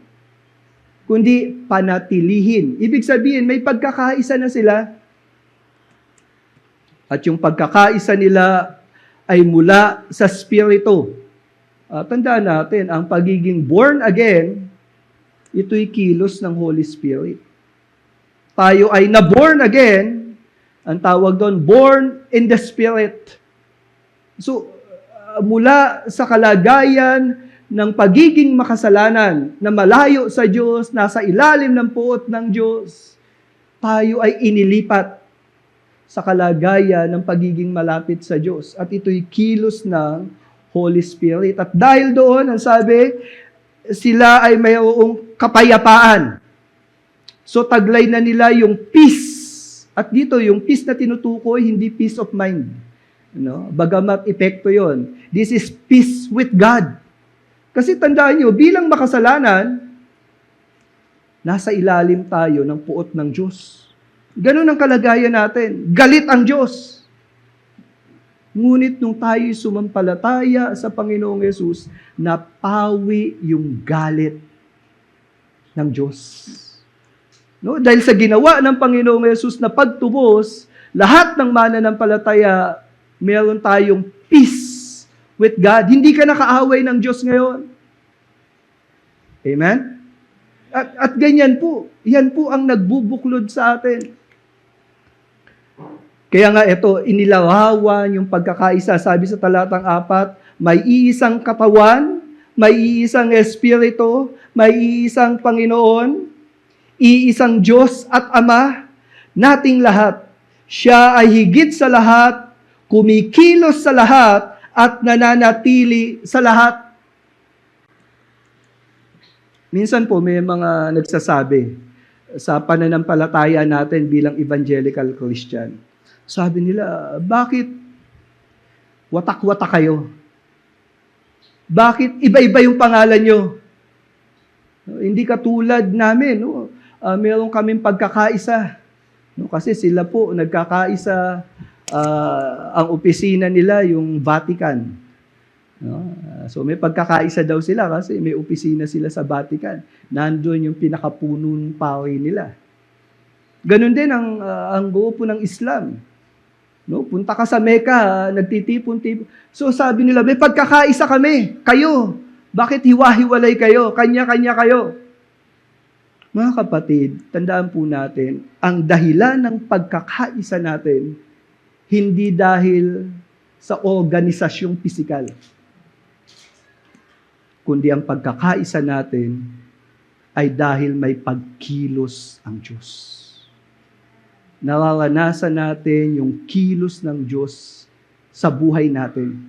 Kundi panatilihin. Ibig sabihin, may pagkakaisa na sila. At yung pagkakaisa nila ay mula sa Espiritu. Tandaan natin, ang pagiging born again, ito'y kilos ng Holy Spirit. Tayo ay na-born again, ang tawag doon, born in the Spirit. So, mula sa kalagayan ng pagiging makasalanan na malayo sa Diyos, nasa ilalim ng puot ng Diyos, tayo ay inilipat sa kalagayan ng pagiging malapit sa Diyos. At ito'y kilos ng Holy Spirit. At dahil doon, ang sabi, sila ay mayroong kapayapaan. So taglay na nila yung peace. At dito, yung peace na tinutukoy, hindi peace of mind. No? Bagamat epekto yon. This is peace with God. Kasi tandaan nyo, bilang makasalanan, nasa ilalim tayo ng puot ng Diyos. Ganun ang kalagayan natin. Galit ang Diyos. Ngunit nung tayo sumampalataya sa Panginoong Yesus, napawi yung galit ng Diyos. No? Dahil sa ginawa ng Panginoong Yesus na pagtubos, lahat ng mananampalataya, meron tayong peace with God. Hindi ka nakaaway ng Diyos ngayon. Amen? At ganyan po. Yan po ang nagbubuklod sa atin. Kaya nga ito, inilarawan yung pagkakaisa. Sabi sa talatang 4, may iisang katawan, may iisang Espiritu, may iisang Panginoon, iisang Diyos at Ama, nating lahat. Siya ay higit sa lahat, kumikilos sa lahat, at nananatili sa lahat. Minsan po may mga nagsasabi, sa pananampalataya natin bilang evangelical Christian. Sabi nila, bakit watak-watak kayo? Bakit iba-iba yung pangalan nyo? Hindi katulad namin, no? Meron kaming pagkakaisa. No? Kasi sila po nagkakaisa, ang opisina nila yung Vatican. No? So may pagkakaisa daw sila kasi may opisina sila sa Vatican. Nandun yung pinakapunong pari nila. Ganun din ang grupo ng Islam. No, punta ka sa Mecca, nagtitipon-tipon. So sabi nila, may pagkakaisa kami. Kayo, bakit hiwa-hiwalay kayo? Kanya-kanya kayo. Mga kapatid, tandaan po natin, ang dahilan ng pagkakaisa natin, hindi dahil sa organisasyong pisikal, kundi ang pagkakaisa natin ay dahil may pagkilos ang Diyos. Nararanasan natin yung kilos ng Diyos sa buhay natin.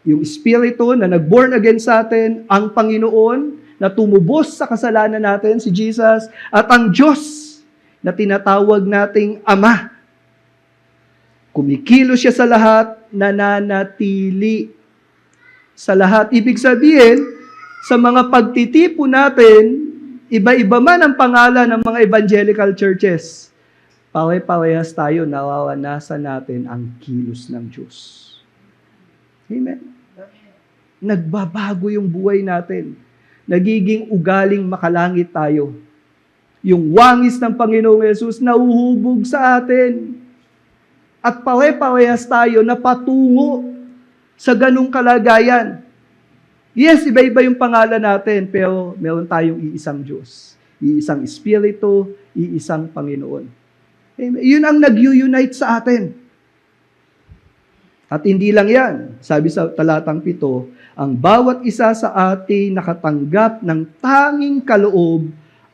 Yung Espiritu na nag-born again sa atin, ang Panginoon na tumubos sa kasalanan natin, si Jesus, at ang Diyos na tinatawag nating Ama. Kumikilos siya sa lahat, nananatili sa lahat. Ibig sabihin, sa mga pagtitipon natin, iba-iba man ang pangalan ng mga evangelical churches, pare-parehas tayo, nararanasan natin ang kilos ng Diyos. Amen. Nagbabago yung buhay natin. Nagiging ugaling makalangit tayo. Yung wangis ng Panginoong Yesus nauhubog sa atin. At pare-parehas tayo na patungo sa ganung kalagayan. Yes, iba-iba yung pangalan natin, pero meron tayong iisang Diyos. Iisang Espiritu, iisang Panginoon. Amen. Yun ang nag-unite sa atin. At hindi lang yan. Sabi sa talatang 7, ang bawat isa sa atin nakatanggap ng tanging kaloob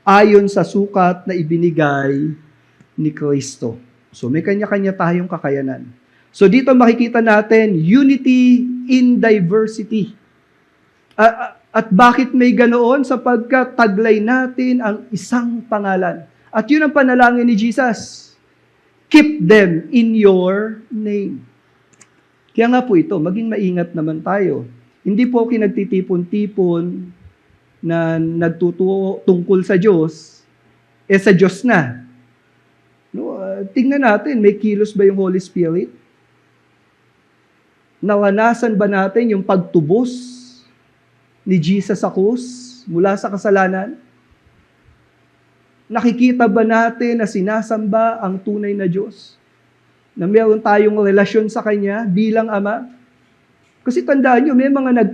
ayon sa sukat na ibinigay ni Kristo. So may kanya-kanya tayong kakayanan. So dito makikita natin unity in diversity. At bakit may ganoon? Sapagkat taglay natin ang isang pangalan. At yun ang panalangin ni Jesus. Keep them in your name. Kaya nga po ito, maging maingat naman tayo. Hindi po kinagtitipon-tipon na nagtuturo tungkol sa Diyos, sa Diyos na. No, tingnan natin, may kilos ba yung Holy Spirit? Nawanasan ba natin yung pagtubos ni Jesus sa krus mula sa kasalanan? Nakikita ba natin na sinasamba ang tunay na Diyos? Na meron tayong relasyon sa Kanya bilang Ama? Kasi tandaan nyo, may mga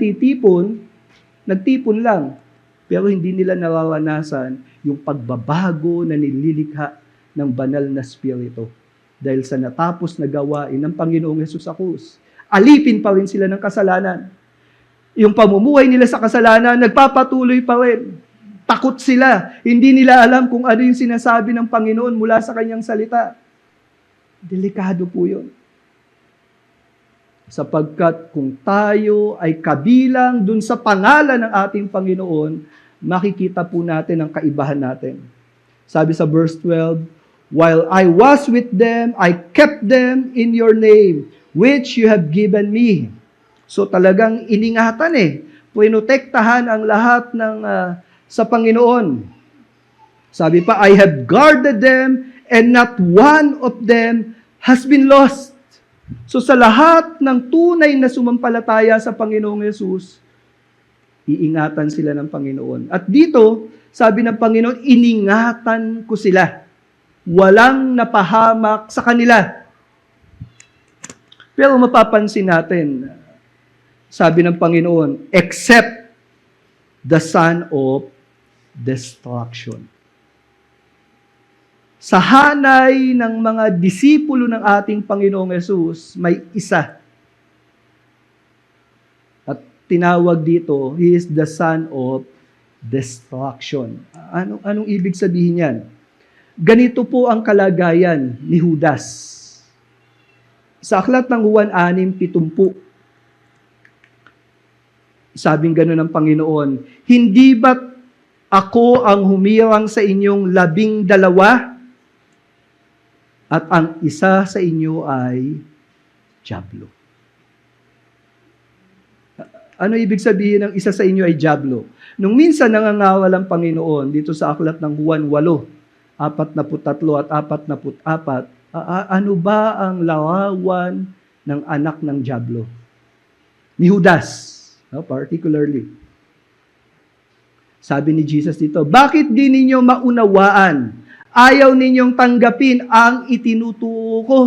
nagtipon lang, pero hindi nila nararanasan yung pagbabago na nililikha ng banal na Espiritu. Dahil sa natapos na gawain ng Panginoong Hesus sa krus, alipin pa rin sila ng kasalanan. Yung pamumuhay nila sa kasalanan, nagpapatuloy pa rin. Takot sila. Hindi nila alam kung ano yung sinasabi ng Panginoon mula sa Kanyang salita. Delikado po yun. Sapagkat kung tayo ay kabilang dun sa pangalan ng ating Panginoon, makikita po natin ang kaibahan natin. Sabi sa verse 12, while I was with them, I kept them in your name, which you have given me. So talagang iningatan pinotektahan ang lahat ng sa Panginoon. Sabi pa, I have guarded them and not one of them has been lost. So sa lahat ng tunay na sumampalataya sa Panginoong Yesus, iingatan sila ng Panginoon. At dito, sabi ng Panginoon, iningatan ko sila. Walang napahamak sa kanila. Pero mapapansin natin, sabi ng Panginoon, except the son of destruction. Sa hanay ng mga disipulo ng ating Panginoong Yesus, may isa. At tinawag dito, he is the son of destruction. Anong ibig sabihin yan? Ganito po ang kalagayan ni Judas. Sa aklat ng Juan 6:70, sabing gano'n ng Panginoon, hindi ba't Ako ang humirang sa inyong 12 at ang isa sa inyo ay dyablo. Ano ibig sabihin ng isa sa inyo ay dyablo? Nung minsan nangangawal ang Panginoon dito sa aklat ng Juan 8, 43 at 44, ano ba ang larawan ng anak ng dyablo? Ni Judas, particularly. Sabi ni Jesus dito, bakit di ninyo maunawaan? Ayaw ninyong tanggapin ang itinuturo ko.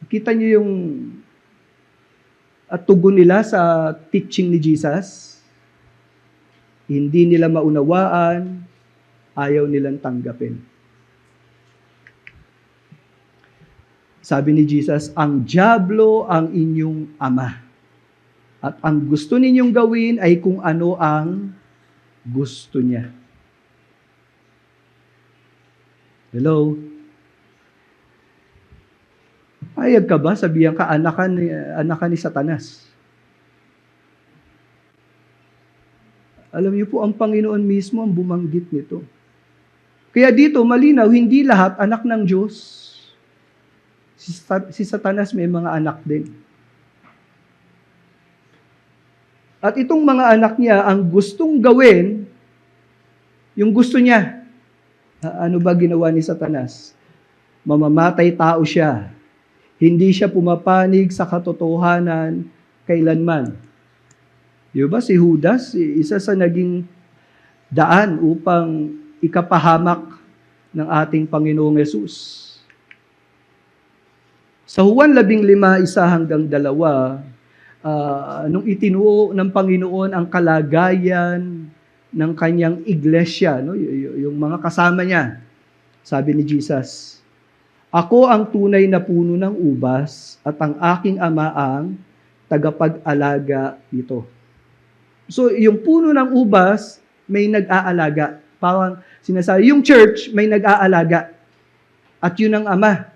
Kita niyo yung tugon nila sa teaching ni Jesus. Hindi nila maunawaan, ayaw nilang tanggapin. Sabi ni Jesus, ang dyablo ang inyong ama. At ang gusto ninyong gawin ay kung ano ang gusto niya. Hello? Payag ka ba? Sabihan ka, anakan ni Satanas. Alam niyo po, ang Panginoon mismo ang bumanggit nito. Kaya dito, malinaw, hindi lahat anak ng Diyos. Si Satanas may mga anak din. At itong mga anak niya, ang gustong gawin, yung gusto niya. Ano ba ginawa ni Satanas? Mamamatay tao siya. Hindi siya pumapanig sa katotohanan kailanman. Di ba si Judas, isa sa naging daan upang ikapahamak ng ating Panginoong Yesus. Sa Juan 15:1-2, nung itinuo ng Panginoon ang kalagayan ng kanyang iglesia, no? Yung mga kasama niya, sabi ni Jesus, ako ang tunay na puno ng ubas at ang aking ama ang tagapag-alaga nito. So, yung puno ng ubas, may nag-aalaga. Parang sinasabi, yung church, may nag-aalaga. At yun ang ama.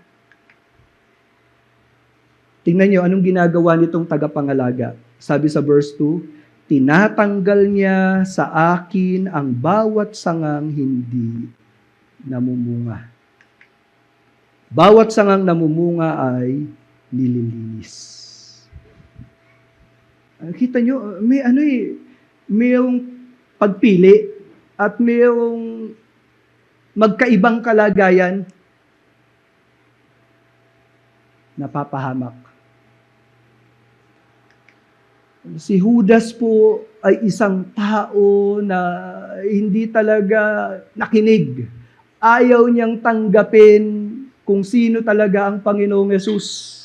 Tingnan nyo, anong ginagawa nitong tagapangalaga? Sabi sa verse 2, tinatanggal niya sa akin ang bawat sangang hindi namumunga. Bawat sangang namumunga ay nililinis. Kita nyo, mayroong pagpili at mayroong magkaibang kalagayan napapahamak. Si Judas po ay isang tao na hindi talaga nakinig. Ayaw niyang tanggapin kung sino talaga ang Panginoong Yesus.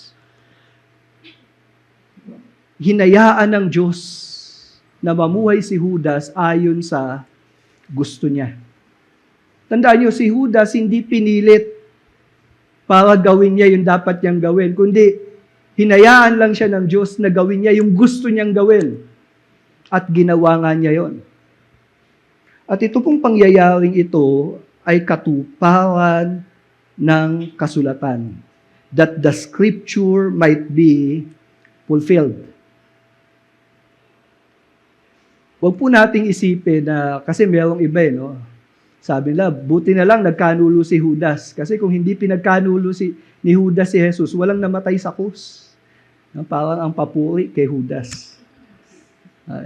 Hinayaan ng Diyos na mamuhay si Judas ayon sa gusto niya. Tandaan niyo, si Judas hindi pinilit para gawin niya yung dapat niyang gawin, kundi hinayaan lang siya ng Diyos na gawin niya yung gusto niyang gawin. At ginawa nga niya yon. At ito pong pangyayaring ito ay katuparan ng kasulatan, that the scripture might be fulfilled. Huwag po nating isipin na, kasi merong iba no? Sabi nila, buti na lang nagkanulo si Judas. Kasi kung hindi pinagkanulo ni Judas si Jesus, walang namatay sa krus. Parang ang papuri kay Judas.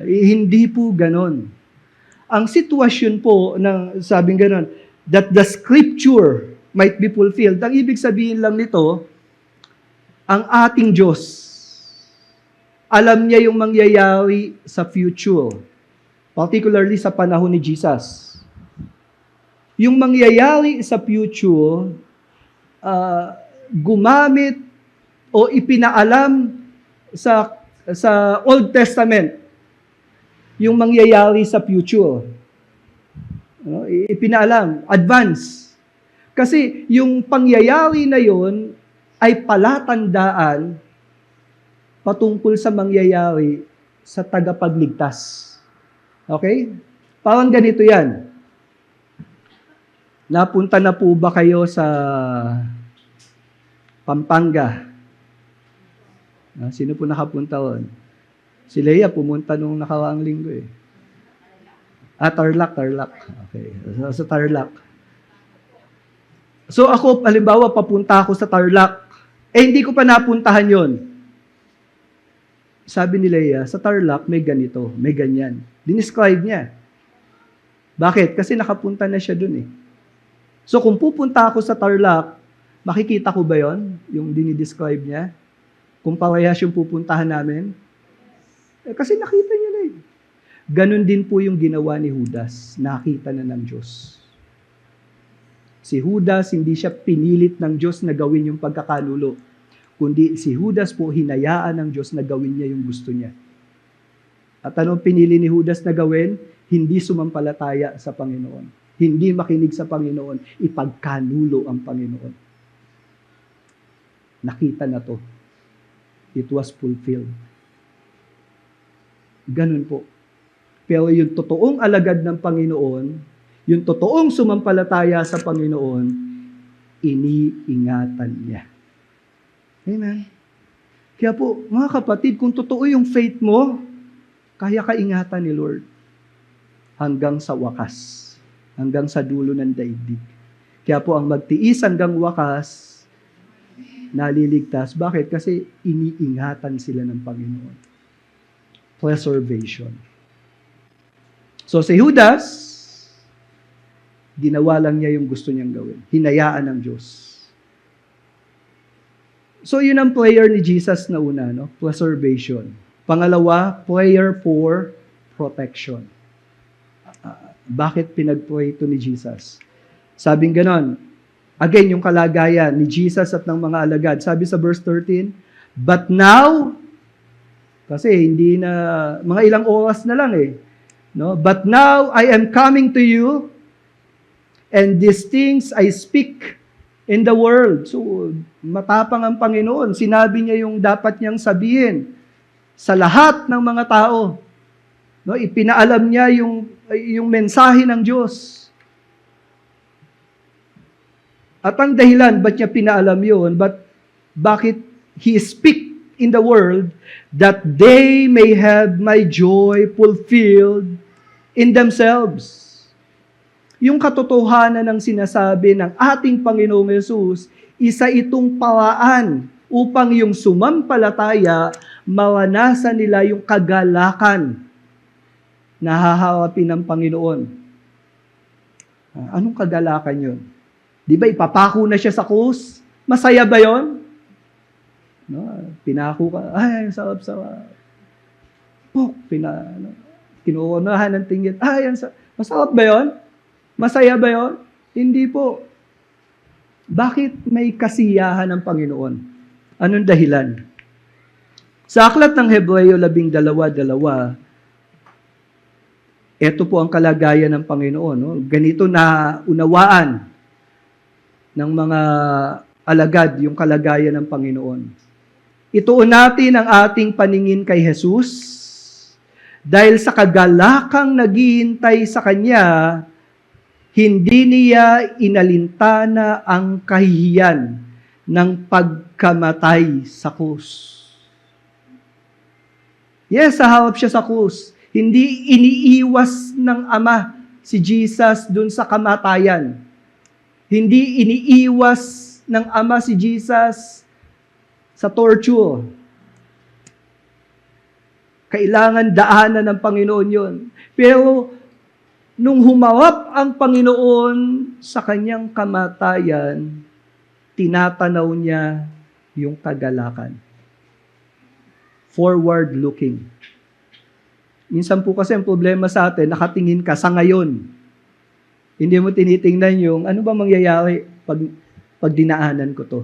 Hindi po ganon. Ang sitwasyon po, sabing ganon, that the scripture might be fulfilled. Ang ibig sabihin lang nito, ang ating Diyos, alam niya yung mangyayari sa future. Particularly sa panahon ni Jesus. Yung mangyayari sa future, gumamit o ipinaalam sa Old Testament yung mangyayari sa future. Ipinaalam, advance. Kasi yung pangyayari na yon ay palatandaan patungkol sa mangyayari sa tagapagligtas. Okay? Parang ganito yan. Napunta na po ba kayo sa Pampanga? Sino po nakapunta ron? Si Leia pumunta nung nakaraang linggo eh. Tarlac. Okay. Sa Tarlac. So ako, halimbawa, papunta ako sa Tarlac. Hindi ko pa napuntahan yon. Sabi ni Leia, sa Tarlac may ganito, may ganyan. Dinescribe niya. Bakit? Kasi nakapunta na siya dun eh. So kung pupunta ako sa Tarlac, makikita ko ba yon? Yung dinidescribe niya? Kung parehas yung pupuntahan namin? Kasi nakita niya na eh. Ganon din po yung ginawa ni Judas. Nakita na ng Diyos. Si Judas, hindi siya pinilit ng Diyos na gawin yung pagkakanulo. Kundi si Judas po, hinayaan ng Diyos na gawin niya yung gusto niya. At anong pinili ni Judas na gawin? Hindi sumampalataya sa Panginoon. Hindi makinig sa Panginoon. Ipagkanulo ang Panginoon. Nakita na to. It was fulfilled. Ganun po. Pero yung totoong alagad ng Panginoon, yung totoong sumampalataya sa Panginoon, iniingatan niya. Amen. Kaya po, mga kapatid, kung totoo yung faith mo, kaya ka ingatan ni Lord hanggang sa wakas, hanggang sa dulo ng daigdig. Kaya po, ang magtiis hanggang wakas, naliligtas. Bakit? Kasi iniingatan sila ng Panginoon. Preservation. So si Judas, ginawa lang niya yung gusto niyang gawin. Hinayaan ng Diyos. So yun ang prayer ni Jesus na una, no? Preservation. Pangalawa, prayer for protection. Bakit pinag-pray ito ni Jesus? Sabing ganon, again, yung kalagayan ni Jesus at ng mga alagad. Sabi sa verse 13, but now, kasi hindi na, mga ilang oras na lang eh. No? But now, I am coming to you, and these things I speak in the world. So, matapang ang Panginoon. Sinabi niya yung dapat niyang sabihin sa lahat ng mga tao. No? Ipinaalam niya yung mensahe ng Diyos. At ang dahilan, ba't niya pinaalam yun? Bakit He speak in the world that they may have my joy fulfilled in themselves. Yung katotohanan ng sinasabi ng ating Panginoong Yesus, isa itong paraan upang yung sumampalataya, maranasan nila yung kagalakan na haharapin ng Panginoon. Anong kagalakan yun? Di ba ipapako na siya sa krus? Masaya ba yun? No, pinako ka, ay, sarap-sarap. Kinuunahan ng tingin, ay, masarap ba yun? Masaya ba yun? Hindi po. Bakit may kasiyahan ng Panginoon? Anong dahilan? Sa aklat ng Hebreo 12:2, ito po ang kalagayan ng Panginoon. No? Ganito na unawaan ng mga alagad yung kalagayan ng Panginoon. Ituon natin ang ating paningin kay Jesus dahil sa kagalakang naghihintay sa Kanya, hindi niya inalintana ang kahihiyan ng pagkamatay sa krus. Yes, haharap siya sa krus. Hindi iniiwas ng Ama si Jesus dun sa kamatayan. Hindi iniiwas ng Ama si Jesus sa torture. Kailangan daanan ng Panginoon yun. Pero nung humarap ang Panginoon sa kanyang kamatayan, tinatanaw niya yung kagalakan. Forward-looking. Minsan po kasi ang problema sa atin, nakatingin ka sa ngayon. Hindi mo tinitingnan yung, ano ba mangyayari pag dinaanan ko to?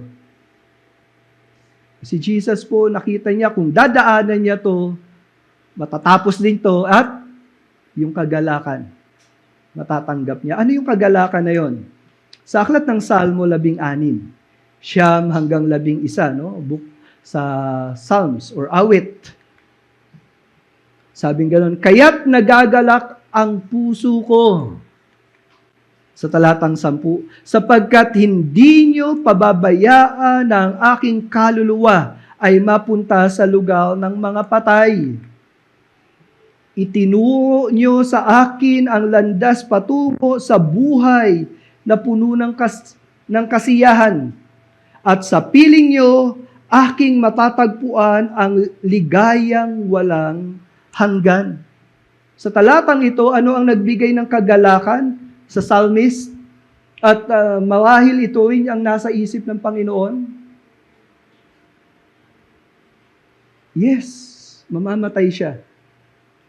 Si Jesus po, nakita niya kung dadaanan niya to, matatapos din to, at yung kagalakan, matatanggap niya. Ano yung kagalakan na yon? Sa aklat ng Salmo 16, 9 hanggang 11, no? Book sa Psalms or awit. Sabing gano'n, kaya't nagagalak ang puso ko. Sa talatang 10, sapagkat hindi nyo pababayaan ang aking kaluluwa ay mapunta sa lugar ng mga patay. Itinuro niyo sa akin ang landas patungo sa buhay na puno ng kasiyahan. At sa piling niyo, aking matatagpuan ang ligayang walang hanggan. Sa talatang ito, ano ang nagbigay ng kagalakan sa psalmist? At marahil ito rin ang nasa isip ng Panginoon? Yes, mamamatay siya.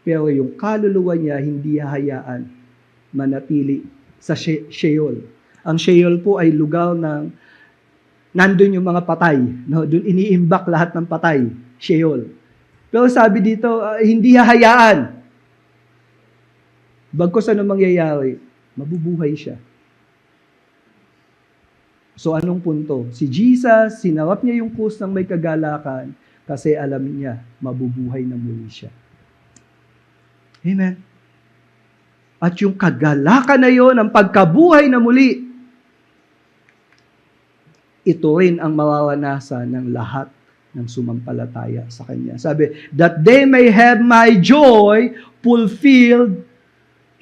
Pero yung kaluluwa niya hindi hahayaan manatili sa Sheol. Ang Sheol po ay lugar ng nandun yung mga patay. No? Doon iniimbak lahat ng patay. Sheol. Pero sabi dito, hindi hahayaan. Bagkus ano mangyayari? Mabubuhay siya. So anong punto? Si Jesus, sinarap niya yung krus ng may kagalakan kasi alam niya, mabubuhay na muli siya. Amen. At yung kagalakan na yon, ang pagkabuhay na muli, ito rin ang mararanasan ng lahat ng sumampalataya sa Kanya. Sabi, that they may have my joy fulfilled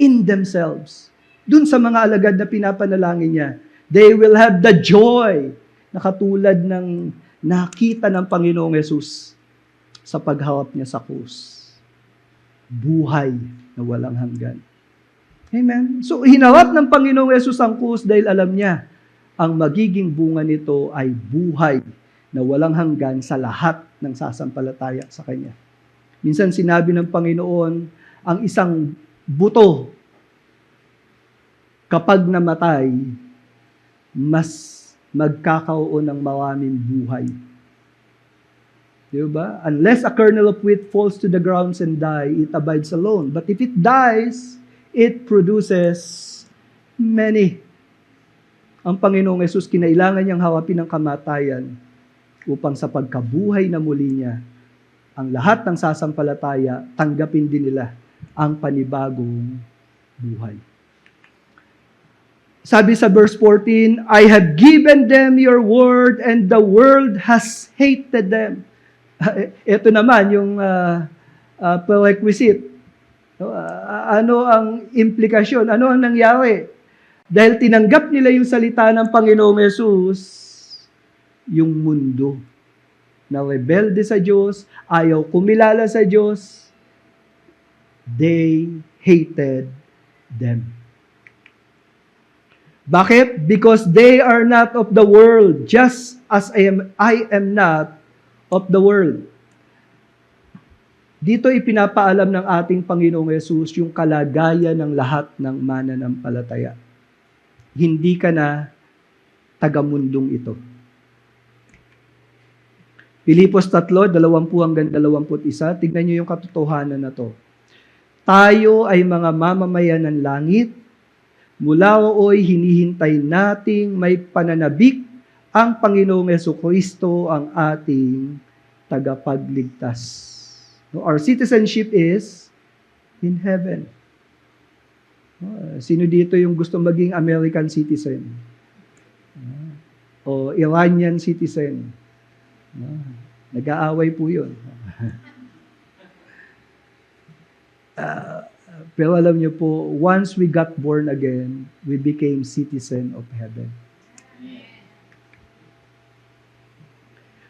in themselves. Dun sa mga alagad na pinapanalangin niya, they will have the joy na katulad ng nakita ng Panginoong Yesus sa pagharap niya sa krus. Buhay na walang hanggan. Amen? So, hinarap ng Panginoong Yesus ang krus dahil alam niya, ang magiging bunga nito ay buhay na walang hanggan sa lahat ng sasampalataya sa Kanya. Minsan sinabi ng Panginoon, ang isang buto, kapag namatay, mas magkakaroon ng maraming buhay. Diba? Unless a kernel of wheat falls to the ground and die, it abides alone. But if it dies, it produces many. Ang Panginoong Yesus, kinailangan niyang harapin ang kamatayan upang sa pagkabuhay na muli niya, ang lahat ng sasampalataya, tanggapin din nila ang panibagong buhay. Sabi sa verse 14, I have given them your word and the world has hated them. Ito naman yung prerequisite. Ano ang implikasyon? Ano ang nangyari? Dahil tinanggap nila yung salita ng Panginoong Yesus, yung mundo na rebelde sa Diyos, ayaw kumilala sa Diyos, they hated them. Bakit? Because they are not of the world, just as I am not of the world. Dito ipinapaalam ng ating Panginoong Yesus yung kalagayan ng lahat ng mananampalataya. Hindi ka na taga-mundong ito. Pilipos 3:20 hanggang 21. Tignan niyo yung katotohanan na to. Tayo ay mga mamamayan ng langit. Mula rooy hinihintay nating may pananabik ang Panginoong Jesucristo ang ating tagapagligtas. Our citizenship is in heaven. Sino dito yung gusto maging American citizen? O Iranian citizen? Nag-aaway po yun. Pero alam niyo po, once we got born again, we became citizen of heaven.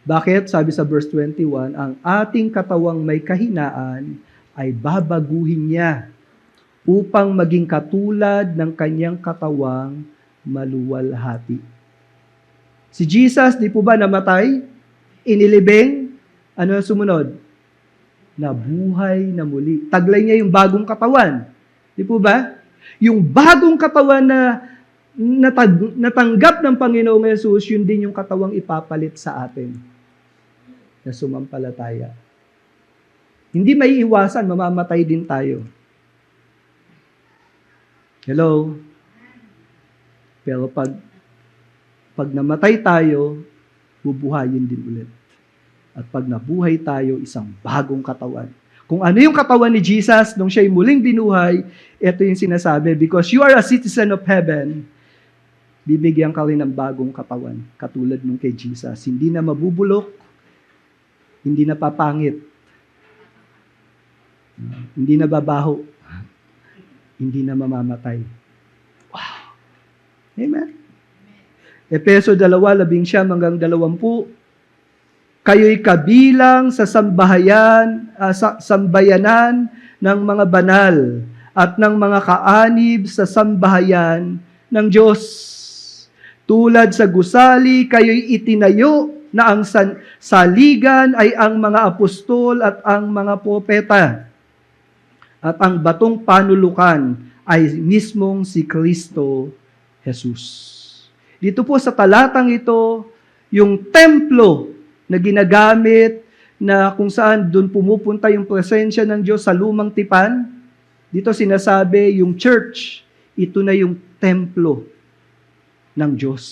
Bakit? Sabi sa verse 21, ang ating katawang may kahinaan ay babaguhin niya upang maging katulad ng kanyang katawang maluwalhati. Si Jesus, di po ba namatay? Inilibing? Ano ang sumunod? Nabuhay na muli. Taglay niya yung bagong katawan. Di po ba? Yung bagong katawan na natanggap ng Panginoong Yesus, yun din yung katawang ipapalit sa atin na sumampalataya. Hindi may iwasan, mamamatay din tayo. Hello? Pero pag namatay tayo, bubuhayin din ulit. At pag nabuhay tayo, isang bagong katawan. Kung ano yung katawan ni Jesus nung siya'y muling binuhay, ito yung sinasabi, because you are a citizen of heaven, bibigyan ka rin ng bagong katawan, katulad nung kay Jesus. Hindi na mabubulok, hindi na papangit. Hindi na babaho. Hindi na mamamatay. Wow. Amen. Efeso 2:11-20. Kayo'y kabilang sa sambayanan ng mga banal at ng mga kaanib sa sambahayan ng Diyos. Tulad sa gusali, kayo'y itinayo na ang saligan ay ang mga apostol at ang mga propeta. At ang batong panulukan ay mismong si Kristo Jesus. Dito po sa talatang ito, yung templo na ginagamit na kung saan doon pumupunta yung presensya ng Diyos sa lumang tipan, dito sinasabi yung church, ito na yung templo ng Diyos.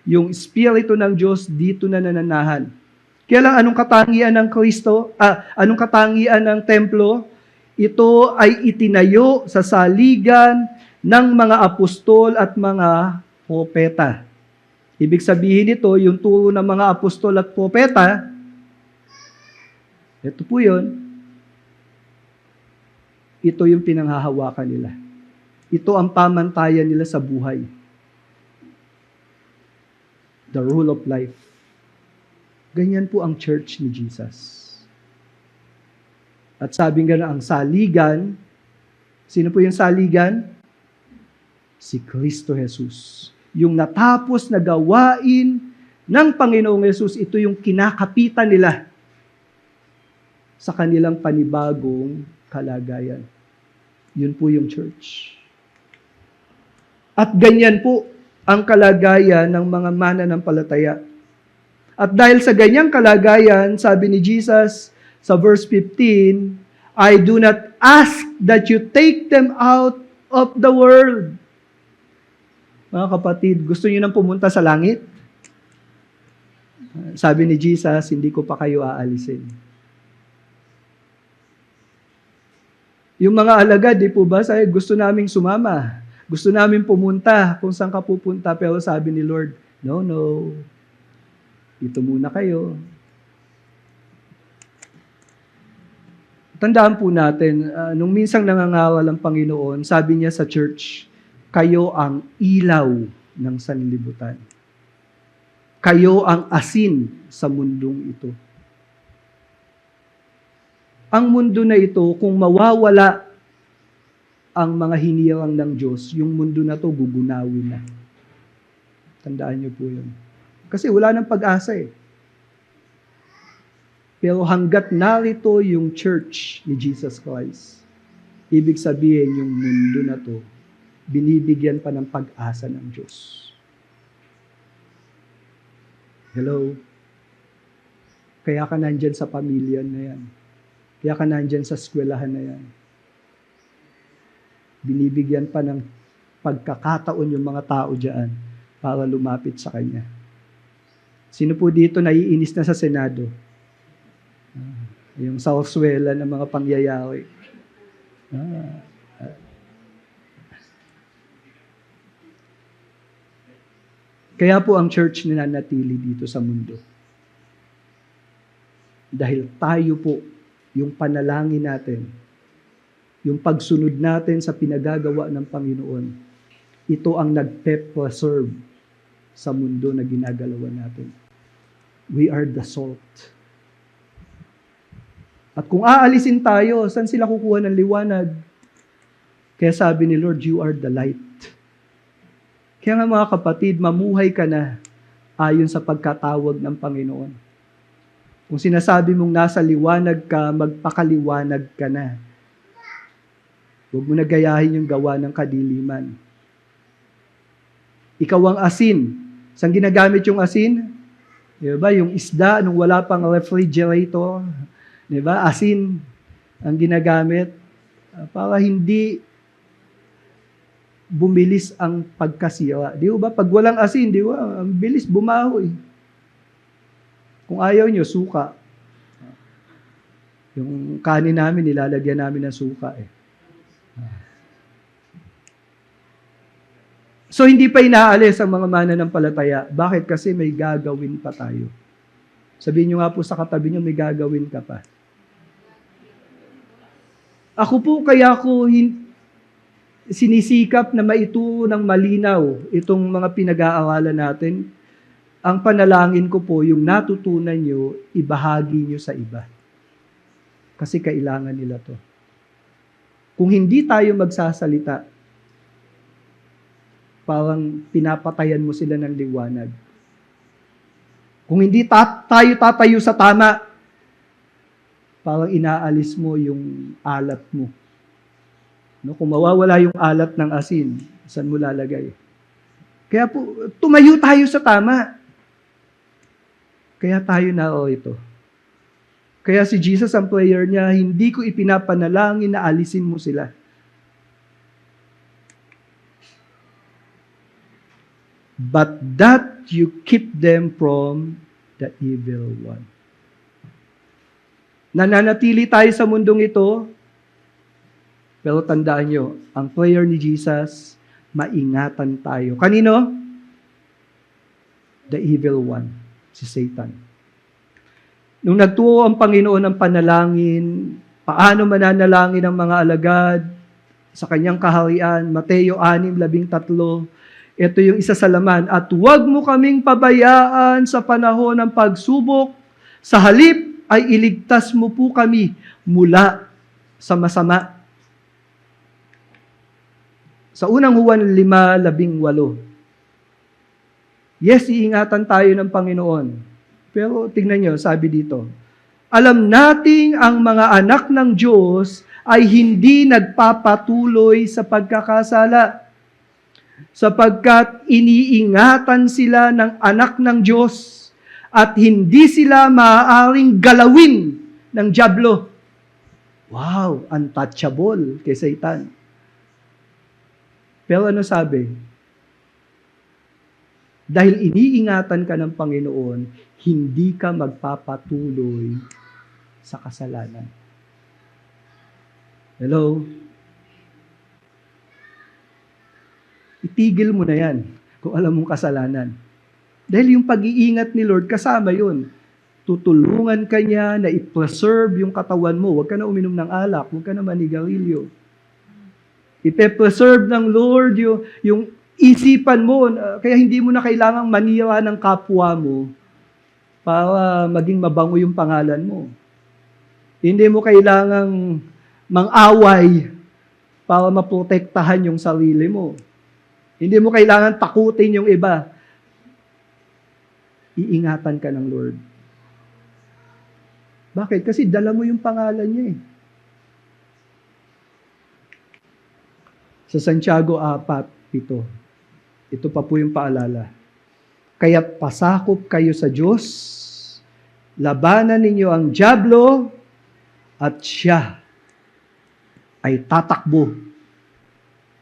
Yung Espiritu ng Diyos dito na nananahan. Kaya lang, anong katangian ng Kristo? Anong katangian ng templo? Ito ay itinayo sa saligan ng mga apostol at mga propeta. Ibig sabihin nito, yung turo ng mga apostol at propeta, ito po yun, ito yung pinanghahawakan nila. Ito ang pamantayan nila sa buhay. The rule of life. Ganyan po ang church ni Jesus. At sabi nga na ang saligan, sino po yung saligan? Si Kristo Jesus. Yung natapos na gawain ng Panginoong Yesus, ito yung kinakapitan nila sa kanilang panibagong kalagayan. Yun po yung church. At ganyan po ang kalagayan ng mga mananampalataya. At dahil sa ganyang kalagayan, sabi ni Jesus sa verse 15, I do not ask that you take them out of the world. Mga kapatid, gusto niyo nang pumunta sa langit? Sabi ni Jesus, hindi ko pa kayo aalisin. Yung mga alagad, di po ba, sabi, gusto naming sumama. Gusto namin pumunta kung saan ka pupunta. Pero sabi ni Lord, no. Dito muna kayo. Tandaan po natin, nung minsang nangangaral ang Panginoon, sabi niya sa church, kayo ang ilaw ng sanlibutan. Kayo ang asin sa mundong ito. Ang mundo na ito, kung mawawala ang mga hinirang ng Diyos, yung mundo na to gugunawin na. Tandaan niyo po yun. Kasi wala nang pag-asa eh. Pero hanggat narito yung church ni Jesus Christ, ibig sabihin yung mundo na to, binibigyan pa ng pag-asa ng Diyos. Hello? Kaya ka nandyan sa pamilya na yan. Kaya ka nandyan sa eskwelahan na yan. Binibigyan pa ng pagkakataon yung mga tao dyan para lumapit sa Kanya. Sino po dito naiinis na sa Senado? Yung sauswela ng mga pangyayari. Kaya po ang church nananatili dito sa mundo. Dahil tayo po, yung panalangin natin, yung pagsunod natin sa pinagagawa ng Panginoon, ito ang nagpe-preserve sa mundo na ginagalawan natin. We are the salt. At kung aalisin tayo, saan sila kukuha ng liwanag? Kaya sabi ni Lord, you are the light. Kaya nga mga kapatid, mamuhay ka na ayon sa pagkatawag ng Panginoon. Kung sinasabi mong nasa liwanag ka, magpakaliwanag ka na. Huwag mo na gayahin yung gawa ng kadiliman. Ikaw ang asin. Saan ginagamit yung asin? Diba? Yung isda, nung wala pang refrigerator, diba? Asin ang ginagamit para hindi bumilis ang pagkasira. Di ba? Pag walang asin, di ba? Ang bilis bumahoy. Kung ayaw nyo, suka. Yung kanin namin, nilalagyan namin ng suka eh. So, hindi pa inaalis ang mga mananampalataya. Bakit? Kasi may gagawin pa tayo. Sabihin nyo nga po sa katabi nyo, may gagawin ka pa. Ako po kaya ko sinisikap na maituro ng malinaw itong mga pinag-aaralan natin. Ang panalangin ko po, yung natutunan nyo, ibahagi nyo sa iba. Kasi kailangan nila to. Kung hindi tayo magsasalita, parang pinapatayan mo sila ng liwanag. Kung hindi tayo tatayo sa tama, parang inaalis mo yung alat mo. No, kung mawawala yung alat ng asin, saan mo lalagay? Kaya po, tumayo tayo sa tama. Kaya tayo ito. Kaya si Jesus, ang prayer niya, hindi ko ipinapanalangin na alisin mo sila. But that you keep them from the evil one. Nananatili tayo sa mundong ito, pero tandaan nyo, ang prayer ni Jesus, maingatan tayo. Kanino? The evil one, si Satan. Nung nagturo ang Panginoon ng panalangin, paano mananalangin ang mga alagad sa kanyang kaharian, Mateo 6:13, ito yung isa sa laman, at huwag mo kaming pabayaan sa panahon ng pagsubok, sa halip ay iligtas mo po kami mula sa masama. Sa unang Juan 5:18. Yes, iingatan tayo ng Panginoon. Pero tingnan nyo, sabi dito, alam nating ang mga anak ng Diyos ay hindi nagpapatuloy sa pagkakasala, sapagkat iniingatan sila ng anak ng Diyos at hindi sila maaaring galawin ng dyablo. Wow, untouchable kay Satan. Pero ano sabi? Dahil iniingatan ka ng Panginoon, hindi ka magpapatuloy sa kasalanan. Hello? Itigil mo na yan kung alam mong kasalanan. Dahil yung pag-iingat ni Lord, kasama yun. Tutulungan ka niya na i-preserve yung katawan mo. Huwag ka na uminom ng alak, huwag ka na manigarilyo. Ipe-preserve ng Lord yung isipan mo, kaya hindi mo na kailangang manira ng kapwa mo para maging mabango yung pangalan mo. Hindi mo kailangang mang-away para maprotektahan yung sarili mo. Hindi mo kailangan takutin yung iba. Iingatan ka ng Lord. Bakit? Kasi dala mo yung pangalan niya eh. Sa Santiago 4:7. Ito pa po yung paalala. Kaya pasakop kayo sa Diyos, labanan ninyo ang dyablo, at siya ay tatakbo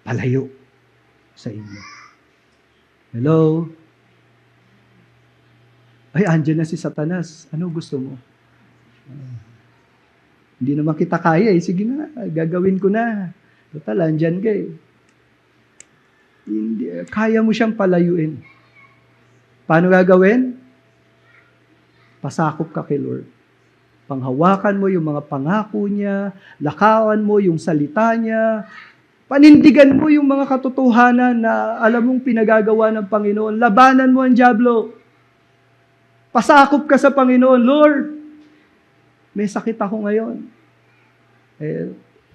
palayo sa inyo. Hello? Ay, andyan na si Satanas. Ano gusto mo? Hindi naman kita kaya eh. Sige na, gagawin ko na. Total, andyan ka eh. Hindi, kaya mo siyang palayuin. Paano gagawin? Pasakop ka kay Lord. Panghawakan mo yung mga pangako niya, lakawan mo yung salita niya, panindigan mo yung mga katotohanan na alam mong pinagagawa ng Panginoon. Labanan mo ang dyablo. Pasakop ka sa Panginoon. Lord, may sakit ako ngayon.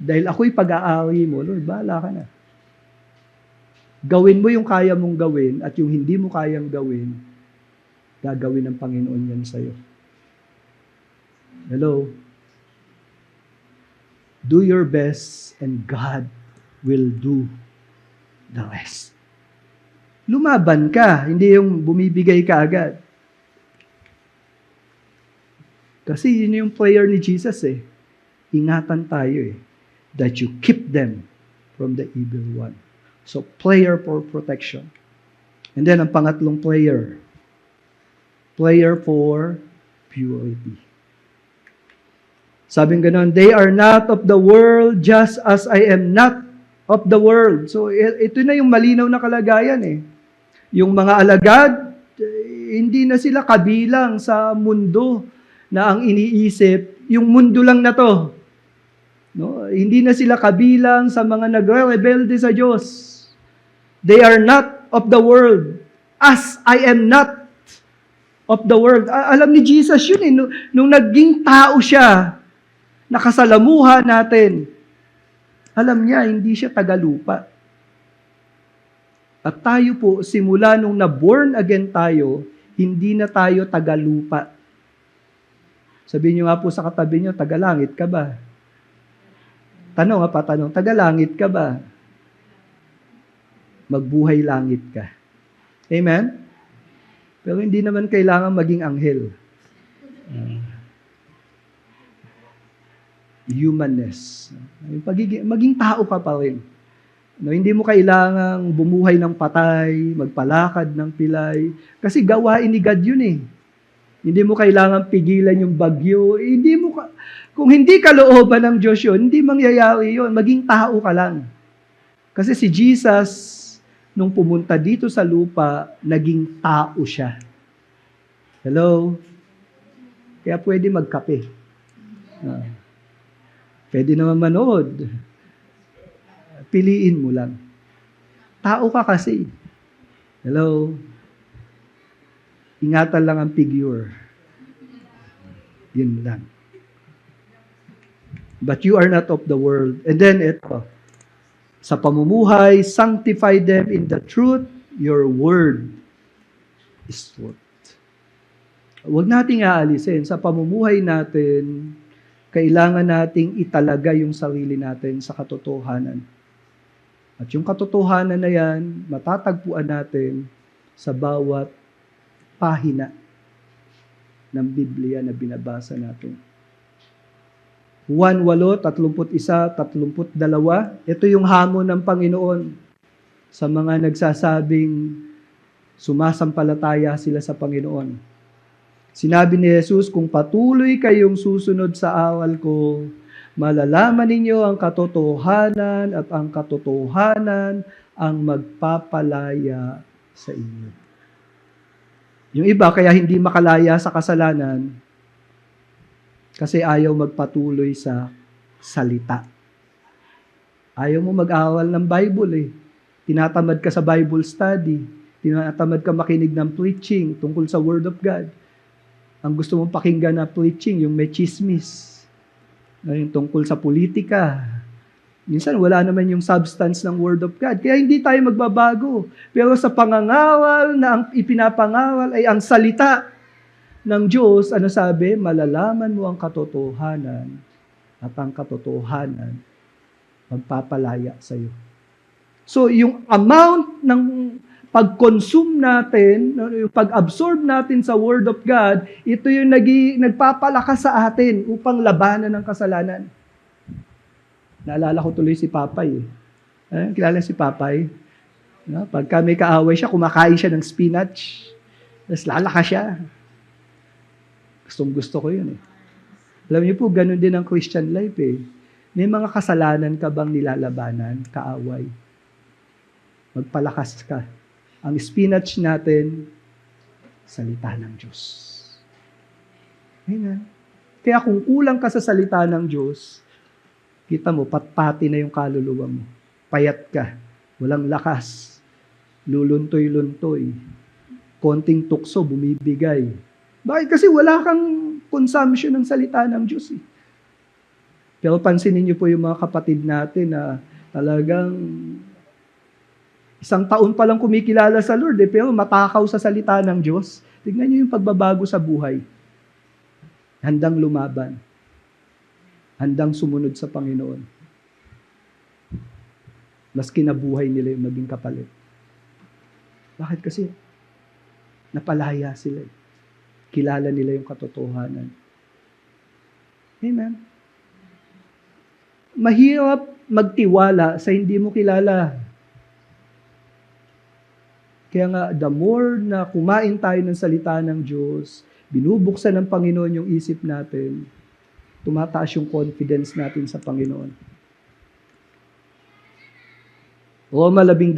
Dahil ako'y pag-aari mo, Lord, bahala ka na. Gawin mo yung kaya mong gawin at yung hindi mo kayang gawin, gagawin ng Panginoon yan sa'yo. Hello? Do your best and God will do the rest. Lumaban ka, hindi yung bumibigay ka agad. Kasi yun yung prayer ni Jesus eh. Ingatan tayo eh. That you keep them from the evil one. So, prayer for protection. And then, ang pangatlong prayer. Prayer for purity. Sabing ganon, they are not of the world just as I am not of the world. So, ito na yung malinaw na kalagayan eh. Yung mga alagad, hindi na sila kabilang sa mundo na ang iniisip, yung mundo lang na to. No? Hindi na sila kabilang sa mga nagre-rebelde sa Diyos. They are not of the world, as I am not of the world. Alam ni Jesus yun eh. Nung naging tao siya, nakasalamuha natin, alam niya, hindi siya tagalupa. At tayo po, simula nung na-born again tayo, hindi na tayo tagalupa. Sabihin niyo nga po sa katabi niyo, tagalangit ka ba? Tanong, tagalangit ka ba? Magbuhay langit ka. Amen? Pero hindi naman kailangan maging anghel. Humanness. Yung maging tao ka pa rin. No, hindi mo kailangang bumuhay ng patay, magpalakad ng pilay. Kasi gawain ni God yun eh. Hindi mo kailangan pigilan yung bagyo. Kung hindi kalooban ng Diyos yun, hindi mangyayari yun. Maging tao ka lang. Kasi si Jesus, nung pumunta dito sa lupa, naging tao siya. Hello? Kaya pwede magkape. Pwede naman manood. Piliin mo lang. Tao ka kasi. Hello? Ingatan lang ang figure. Yun lang. But you are not of the world. And then ito, sa pamumuhay, sanctify them in the truth, your word is truth. Huwag nating aalisin. Sa pamumuhay natin, kailangan nating italaga yung sarili natin sa katotohanan. At yung katotohanan na yan, matatagpuan natin sa bawat pahina ng Biblia na binabasa natin. Juan 8:31-32. Ito yung hamon ng Panginoon sa mga nagsasabing sumasampalataya sila sa Panginoon. Sinabi ni Jesus, kung patuloy kayong susunod sa aral ko, malalaman ninyo ang katotohanan at ang katotohanan ang magpapalaya sa inyo. Yung iba, kaya hindi makalaya sa kasalanan, kasi ayaw magpatuloy sa salita. Ayaw mo mag-aral ng Bible eh. Tinatamad ka sa Bible study. Tinatamad ka makinig ng preaching tungkol sa Word of God. Ang gusto mong pakinggan na preaching, yung may chismis. Yung tungkol sa politika. Minsan wala naman yung substance ng Word of God. Kaya hindi tayo magbabago. Pero sa pangangaral na ang ipinapangaral ay ang salita ng Diyos, ano sabi? Malalaman mo ang katotohanan at ang katotohanan magpapalaya sa iyo. So, yung amount ng pag-consume natin, yung pag-absorb natin sa Word of God, ito yung nagpapalakas sa atin upang labanan ng kasalanan. Naalala ko tuloy si Papay. Kilala si Papay? No? Pagka may kaaway siya, kumakain siya ng spinach. Tapos lalakas siya. Gustong-gusto ko yun eh. Alam niyo po, ganun din ang Christian life eh. May mga kasalanan ka bang nilalabanan, kaaway? Magpalakas ka. Ang spinach natin, salita ng Diyos. Amen. Kaya kung kulang ka sa salita ng Diyos, kita mo, patpati na yung kaluluwa mo. Payat ka. Walang lakas. Luluntoy-luntoy. Konting tukso, bumibigay. Bakit? Kasi wala kang consumption ng salita ng Diyos eh. Pero pansinin niyo po yung mga kapatid natin na talagang isang taon pa lang kumikilala sa Lord pero matakaw sa salita ng Diyos. Tignan niyo yung pagbabago sa buhay. Handang lumaban. Handang sumunod sa Panginoon. Maski na buhay nila yung maging kapalit. Bakit? Kasi napalaya sila. Kilala nila yung katotohanan. Amen. Mahirap magtiwala sa hindi mo kilala. Kaya nga, the more na kumain tayo ng salita ng Diyos, binubuksan ng Panginoon yung isip natin, tumataas yung confidence natin sa Panginoon. Roma 12,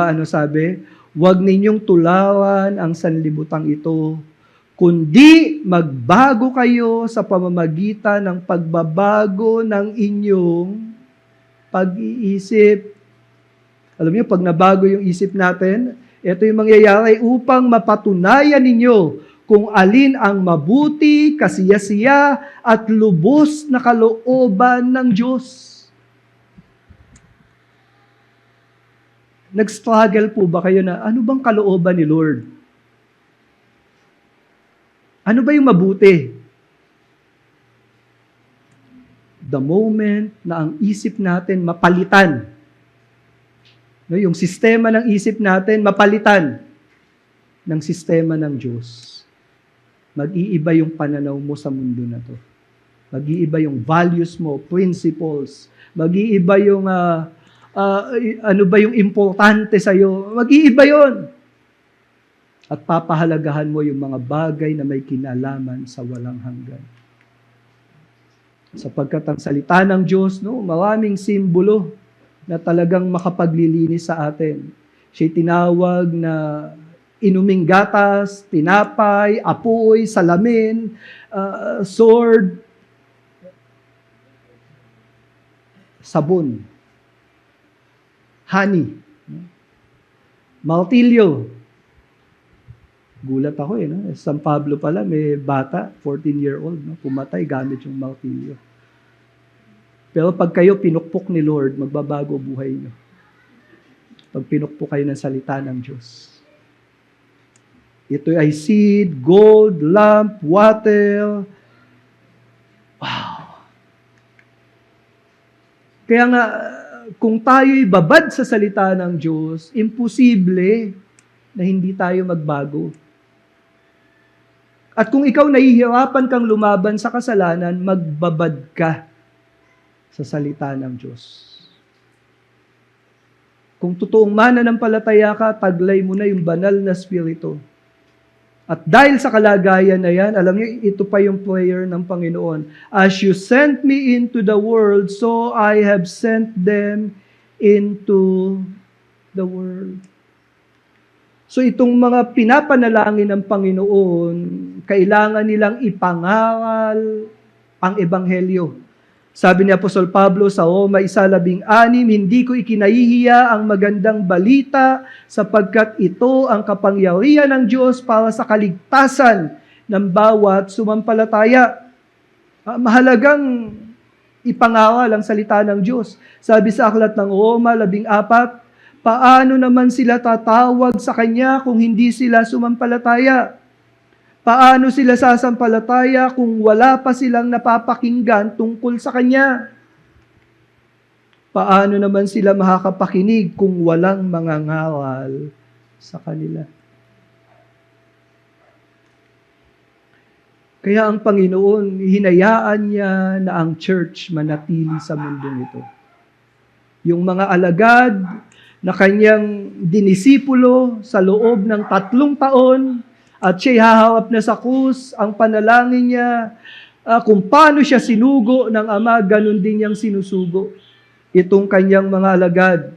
ano sabi? Huwag ninyong tulawan ang sanlibutang ito, kundi magbago kayo sa pamamagitan ng pagbabago ng inyong pag-iisip. Alam niyo, pag nabago yung isip natin, ito yung mangyayari upang mapatunayan ninyo kung alin ang mabuti, kasiyasiya, at lubos na kalooban ng Diyos. Nag-struggle po ba kayo na, ano bang kalooban ni Lord? Ano ba yung mabuti? The moment na ang isip natin mapalitan, no, yung sistema ng isip natin mapalitan ng sistema ng Diyos, mag-iiba yung pananaw mo sa mundo na to. Mag-iiba yung values mo, principles. Mag-iiba yung ano ba yung importante sa'yo. Mag-iiba yon. At papahalagahan mo yung mga bagay na may kinalaman sa walang hanggan. Sapagkat ang salita ng Diyos, no, maraming simbolo na talagang makapaglilinis sa atin. Siya'y tinawag na inuming gatas, tinapay, apoy, salamin, sword, sabon, honey, martilyo. Gulat ako no? San Pablo pala, may bata, 14-year-old, no? Pumatay gamit yung martilyo. Pero pag kayo pinukpok ni Lord, magbabago buhay nyo. Pag pinukpok kayo ng salita ng Diyos. Ito ay seed, gold, lamp, water. Wow! Kaya nga, kung tayo'y babad sa salita ng Diyos, imposible na hindi tayo magbago. At kung ikaw nahihirapan kang lumaban sa kasalanan, magbabad ka sa salita ng Diyos. Kung totoong mananampalataya ka, taglay mo na yung banal na spirito. At dahil sa kalagayan na yan, alam niyo, ito pa yung prayer ng Panginoon. As you sent me into the world, so I have sent them into the world. So itong mga pinapanalangin ng Panginoon, kailangan nilang ipangaral ang Ebanghelyo. Sabi ni Apostol Pablo sa Roma 1:16, hindi ko ikinahihiya ang magandang balita sapagkat ito ang kapangyarihan ng Diyos para sa kaligtasan ng bawat sumampalataya. Mahalagang ipangaral ang salita ng Diyos. Sabi sa aklat ng Roma 14, paano naman sila tatawag sa Kanya kung hindi sila sumampalataya? Paano sila sasampalataya kung wala pa silang napapakinggan tungkol sa Kanya? Paano naman sila makakapakinig kung walang mangangaral sa kanila? Kaya ang Panginoon, hinayaan niya na ang church manatili sa mundong ito. Yung mga alagad na kanyang dinisipulo sa loob ng 3 taon at siya'y haharap na sa krus, ang panalangin niya, kung paano siya sinugo ng Ama, ganun din niyang sinusugo itong kanyang mga alagad.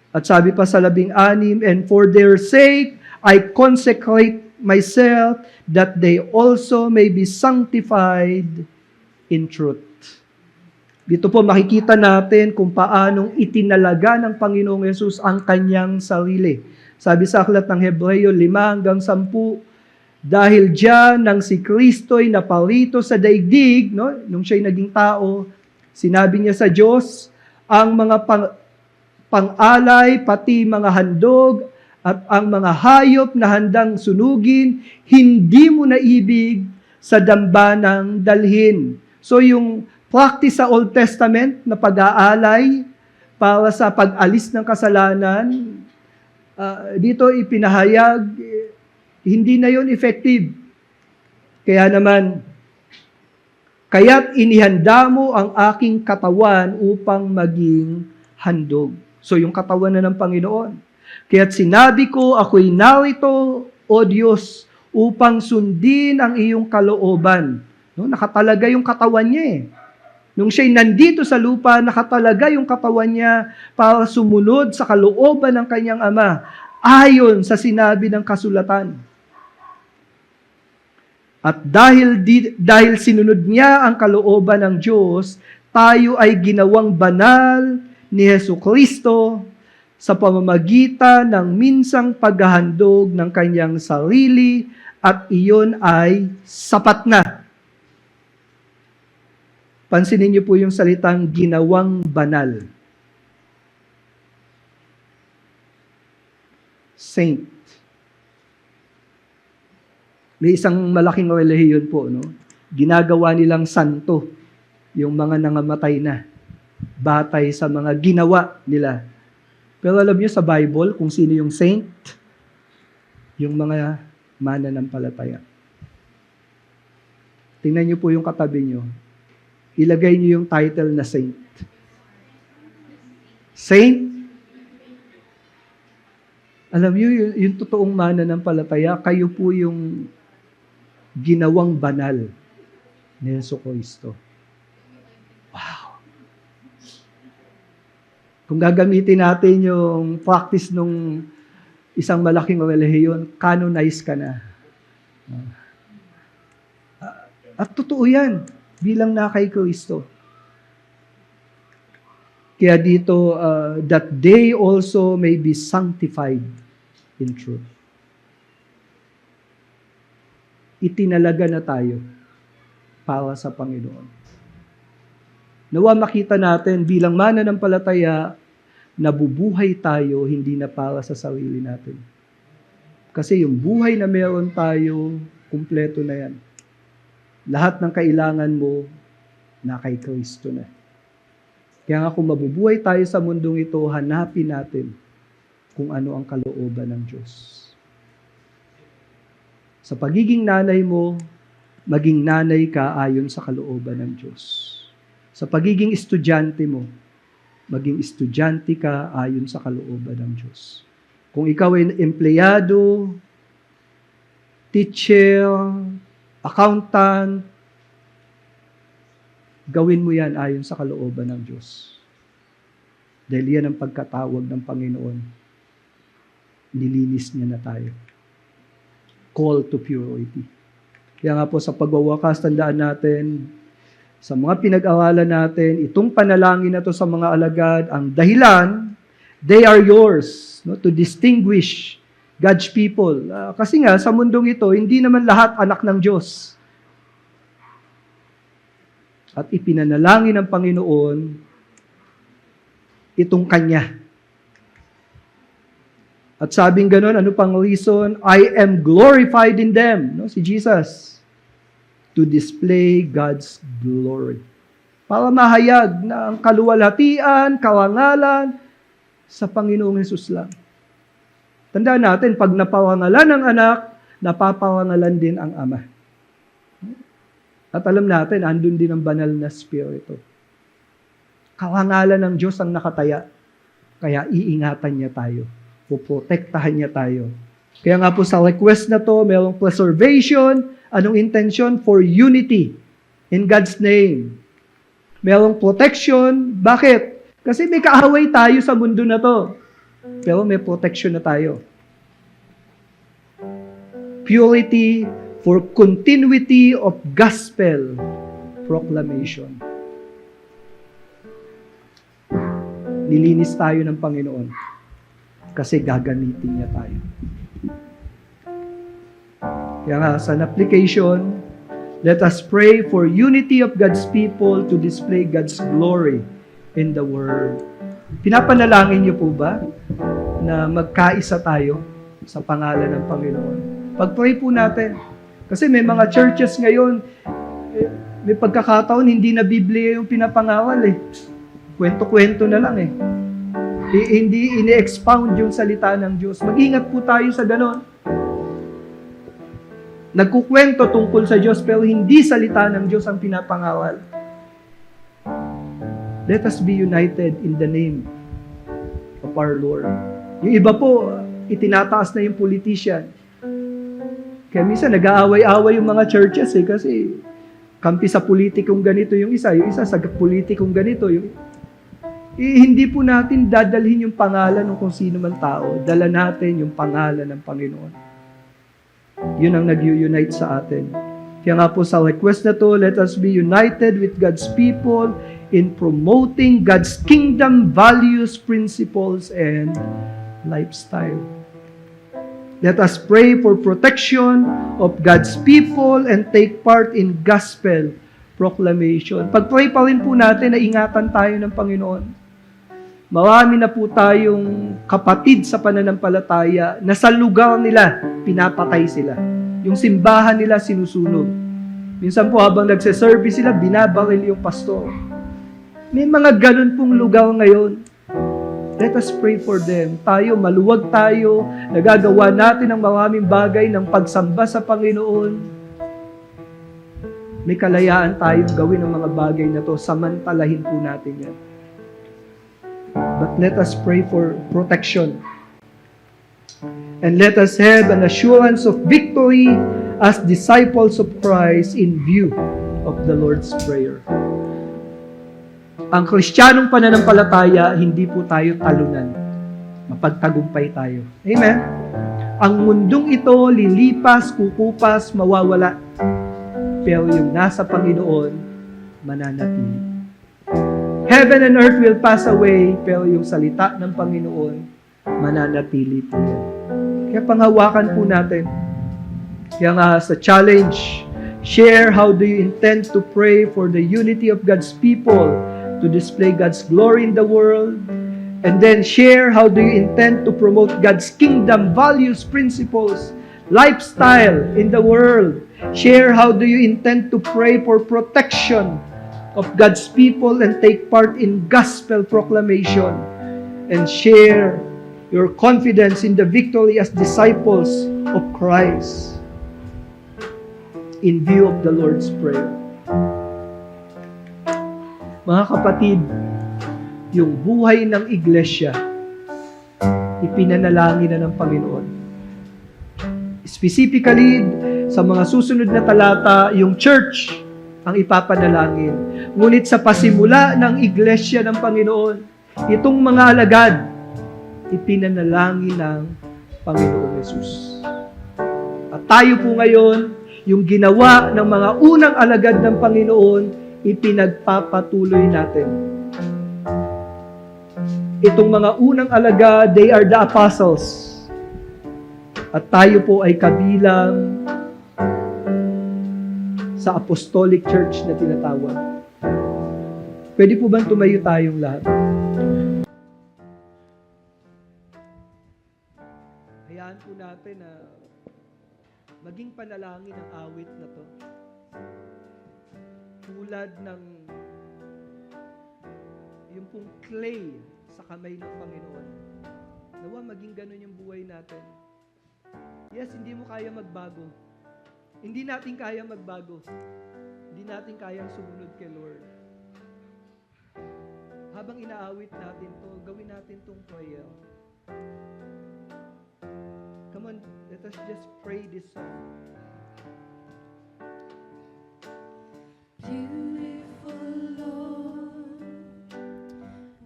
At sabi pa sa 16, and for their sake, I consecrate myself that they also may be sanctified in truth. Dito po makikita natin kung paanong itinalaga ng Panginoong Yesus ang kanyang sarili. Sabi sa aklat ng Hebreo 5-10, dahil diyan nang si Kristo'y naparito sa daigdig, no, nung siya'y naging tao, sinabi niya sa Diyos, ang mga pang-alay, pati mga handog, at ang mga hayop na handang sunugin, hindi mo na ibig sa dambanang dalhin. So yung practice sa Old Testament na pag-aalay para sa pag-alis ng kasalanan, dito ipinahayag, hindi na yon effective. Kaya naman, kaya't inihanda mo ang aking katawan upang maging handog. So yung katawan na ng Panginoon. Kaya't sinabi ko, ako'y narito, O Diyos, upang sundin ang iyong kalooban. No, nakatalaga yung katawan niya eh. Nung siya'y nandito sa lupa, nakatalaga yung katawan niya para sumunod sa kalooban ng kanyang Ama, ayon sa sinabi ng kasulatan. At dahil sinunod niya ang kalooban ng Diyos, tayo ay ginawang banal ni Jesucristo sa pamamagitan ng minsang paghahandog ng kanyang sarili at iyon ay sapat na. Pansinin niyo po yung salitang ginawang banal. Saint. May isang malaking relihiyon po, no? Ginagawa nilang santo yung mga nangamatay na batay sa mga ginawa nila. Pero alam niyo sa Bible kung sino yung saint? Yung mga mananampalataya. Tingnan niyo po yung katabi niyo. Ilagay niyo yung title na saint. Saint? Alam niyo, yung totoong mananampalataya, kayo po yung ginawang banal ni Jesucristo. Wow! Kung gagamitin natin yung practice nung isang malaking relihiyon, canonize ka na. At totoo yan, bilang na kay Kristo. Kaya dito, that they also may be sanctified in truth. Itinalaga na tayo para sa Panginoon. Nawa makita natin bilang mananampalataya, nabubuhay tayo hindi na para sa sarili natin. Kasi yung buhay na meron tayo, kumpleto na yan. Lahat ng kailangan mo, na kay Kristo na. Kaya nga kung mabubuhay tayo sa mundong ito, hanapin natin kung ano ang kalooban ng Diyos. Sa pagiging nanay mo, maging nanay ka ayon sa kalooban ng Diyos. Sa pagiging estudyante mo, maging estudyante ka ayon sa kalooban ng Diyos. Kung ikaw ay empleyado, teacher, accountant, gawin mo yan ayon sa kalooban ng Diyos. Dahil yan ang pagkatawag ng Panginoon. Nilinis niya na tayo. Call to purity. Kaya nga po sa pagwawakas, tandaan natin, sa mga pinag-aralan natin, itong panalangin na to sa mga alagad, ang dahilan, they are yours, no, to distinguish God's people. Kasi nga, sa mundong ito, hindi naman lahat anak ng Diyos. At ipinanalangin ng Panginoon itong Kanya. At sabing ganon, ano pang reason? I am glorified in them. No? Si Jesus. To display God's glory. Para mahayag na ang kaluwalhatian, karangalan sa Panginoong Hesus lang. Tandaan natin, pag naparangalan ng anak, napaparangalan din ang ama. At alam natin, andun din ang banal na spirito. Karangalan ng Diyos ang nakataya. Kaya iingatan niya tayo. Puprotektahan niya tayo. Kaya nga po sa request na to, mayroong preservation. Anong intention? For unity in God's name. Mayroong protection. Bakit? Kasi may kaaway tayo sa mundo na to. Pero may protection na tayo. Purity for continuity of gospel proclamation. Nilinis tayo ng Panginoon kasi gagamitin niya tayo. Kaya nga, sa application, let us pray for unity of God's people to display God's glory in the world. Pinapanalangin niyo po ba na magkaisa tayo sa pangalan ng Panginoon? Pag-pray po natin. Kasi may mga churches ngayon, may pagkakataon, hindi na Biblia yung pinapangawal eh. Kwento-kwento na lang eh. Hindi ini-expound yung salita ng Diyos. Mag-ingat po tayo sa ganon. Nagkukwento tungkol sa Diyos pero hindi salita ng Diyos ang pinapangawal. Let us be united in the name of our Lord. Yung iba po, itinataas na yung politician. Kaya minsan nag-aaway-away yung mga churches eh kasi kampi sa politikong ganito yung isa sa politikong ganito. Hindi po natin dadalhin yung pangalan ng kung sino man tao. Dala natin yung pangalan ng Panginoon. Yun ang nag-unite sa atin. Kaya nga po sa request na to, let us be united with God's people in promoting God's kingdom values, principles, and lifestyle. Let us pray for protection of God's people and take part in gospel proclamation. Pag-pray pa rin po natin na ingatan tayo ng Panginoon. Marami na po tayong kapatid sa pananampalataya na sa lugar nila, pinapatay sila. Yung simbahan nila sinusunog. Minsan po habang nagse-service sila, binabaril yung pastor. May mga ganun pong lugar ngayon. Let us pray for them. Tayo, maluwag tayo, nagagawa natin ang maraming bagay ng pagsamba sa Panginoon. May kalayaan tayong gawin ang mga bagay na to, samantalahin po natin yan. But let us pray for protection. And let us have an assurance of victory as disciples of Christ in view of the Lord's Prayer. Ang Kristiyanong pananampalataya, hindi po tayo talunan. Mapagtagumpay tayo. Amen? Ang mundong ito, lilipas, kukupas, mawawala. Pero yung nasa Panginoon, mananatili. Heaven and earth will pass away, pero yung salita ng Panginoon, mananatili po yan. Kaya panghawakan po natin. Kaya nga sa challenge, share how do you intend to pray for the unity of God's people to display God's glory in the world, and then share how do you intend to promote God's kingdom values, principles, lifestyle in the world. Share how do you intend to pray for protection of God's people and take part in gospel proclamation, and share your confidence in the victory as disciples of Christ in view of the Lord's Prayer. Mga kapatid, yung buhay ng iglesia, ipinanalangin na ng Panginoon. Specifically, sa mga susunod na talata, yung church ang ipapanalangin. Ngunit sa pasimula ng iglesia ng Panginoon, itong mga alagad, ipinanalangin ng Panginoon Yesus. At tayo po ngayon, yung ginawa ng mga unang alagad ng Panginoon, ipinagpapatuloy natin. Itong mga unang alagad, they are the apostles. At tayo po ay kabilang sa apostolic church na tinatawag. Pwede po bang tumayo tayong lahat? Hayaan po natin na maging panalangin ang awit na to. Tulad ng yung pong clay sa kamay ng Panginoon. Nawa maging ganun yung buhay natin. Yes, hindi mo kaya magbago. Hindi natin kaya magbago. Hindi natin kayang sumunod kay Lord. Habang inaawit natin to, gawin natin tong prayer. Come on, let us just pray this song. Beautiful Lord,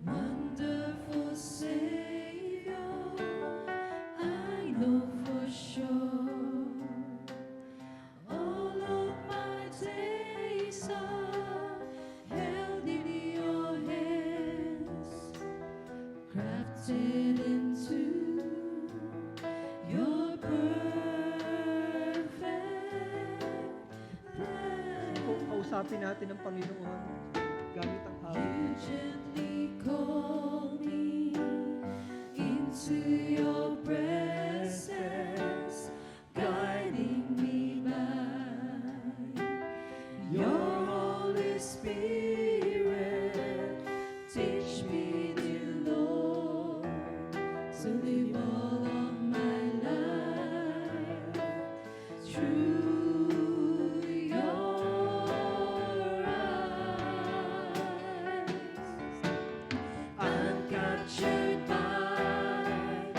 wonderful Savior, I know for sure all of my days are held in your hands, crafted into your perfect plan. Kausapin natin ang Panginoon gamit ang awit. You gently call me into your presence, guiding me by your Holy Spirit. Teach me, dear Lord, to live all of my life through your eyes. I'm captured by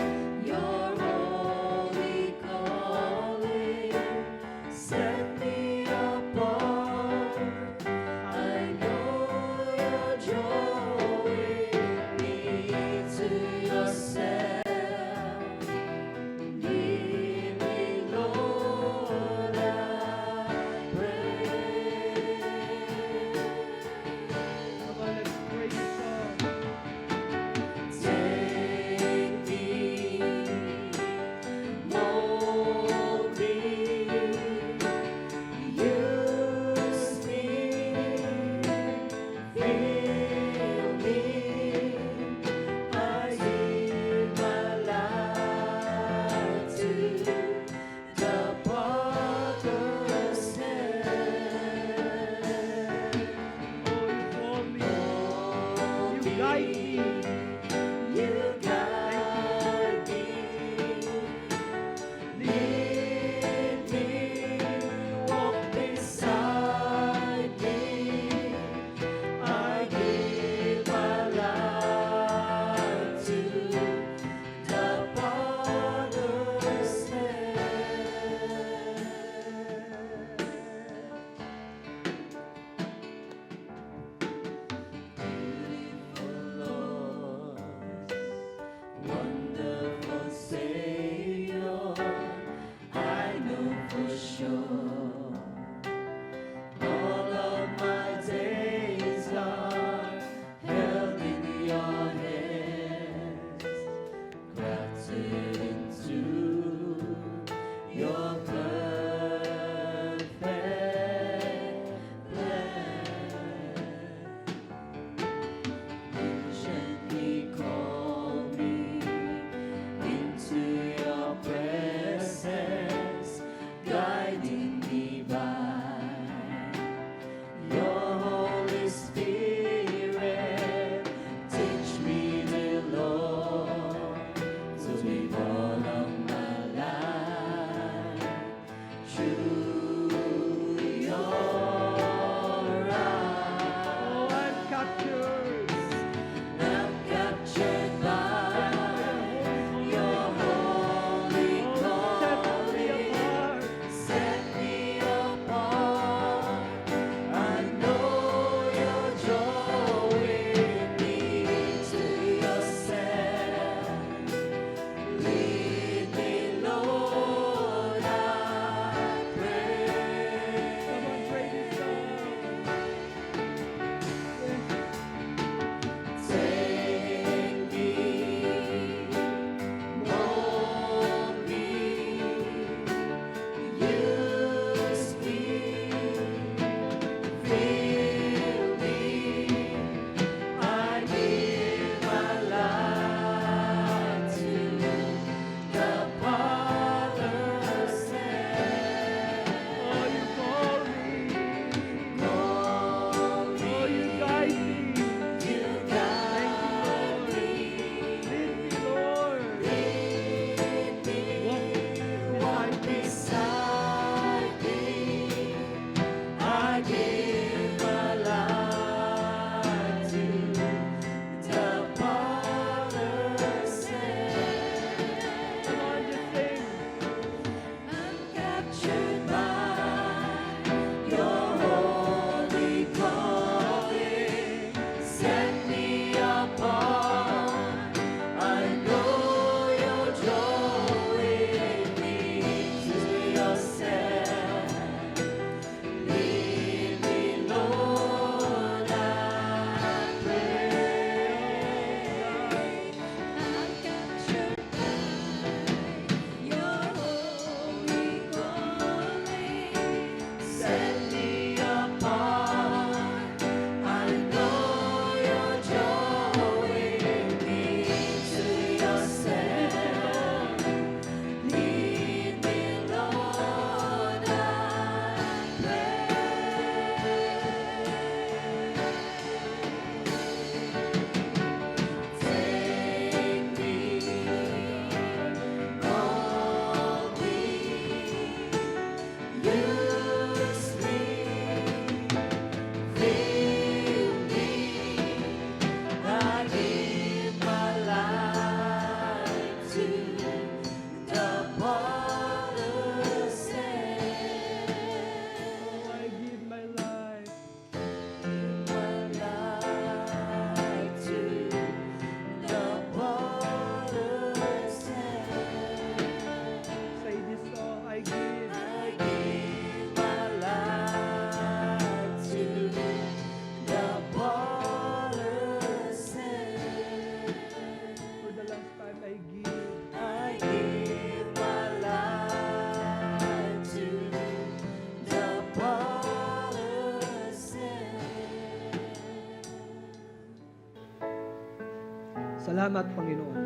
Salamat, Panginoon.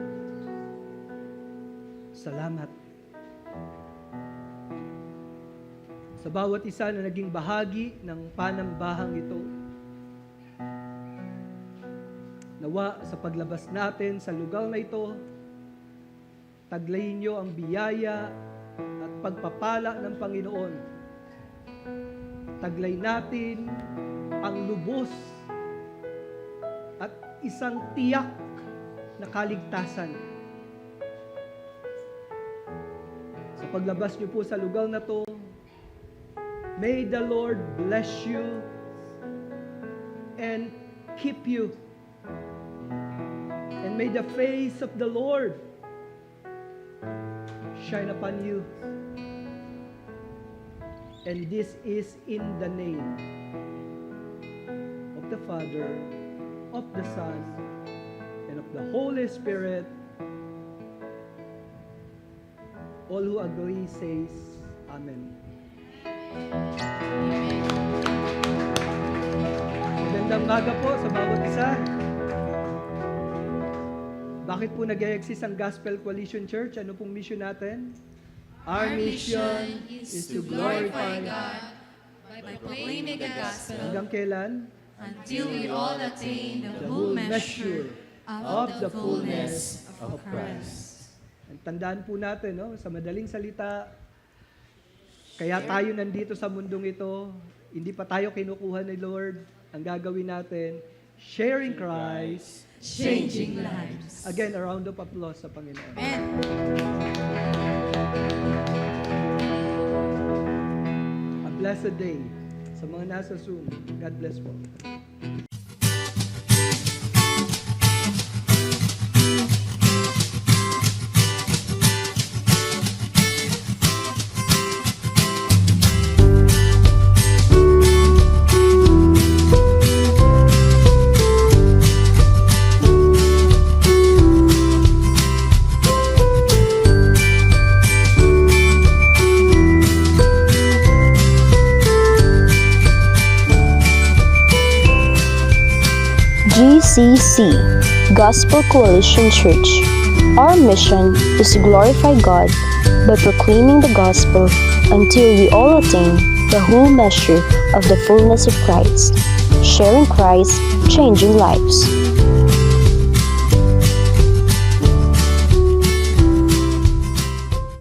Salamat. Sa bawat isa na naging bahagi ng panambahang ito, nawa sa paglabas natin sa lugar na ito, taglayin niyo ang biyaya at pagpapala ng Panginoon. Taglay natin ang lubos at isang tiyak na kaligtasan. Sa paglabas niyo po sa lugar na to, may the Lord bless you and keep you. And may the face of the Lord shine upon you. And this is in the name of the Father, of the Son, and of the Holy Spirit. All who agree says, Amen. Magandang umaga po sa bawat isa. Bakit po nag-e-exist ang Gospel Coalition Church? Ano pong mission natin? Our mission is to glorify God by proclaiming the gospel hanggang kailan? until we all attain the The whole measure of the fullness of Christ. And tandaan po natin, no, sa madaling salita, kaya tayo nandito sa mundong ito, hindi pa tayo kinukuha ni Lord. Ang gagawin natin, sharing Christ, Changing lives. again, a round of applause sa Panginoon. Amen. A blessed day sa mga nasa Zoom. God bless po. GCC, Gospel Coalition Church. Our mission is to glorify God by proclaiming the gospel until we all attain the whole measure of the fullness of Christ. Sharing Christ, changing lives.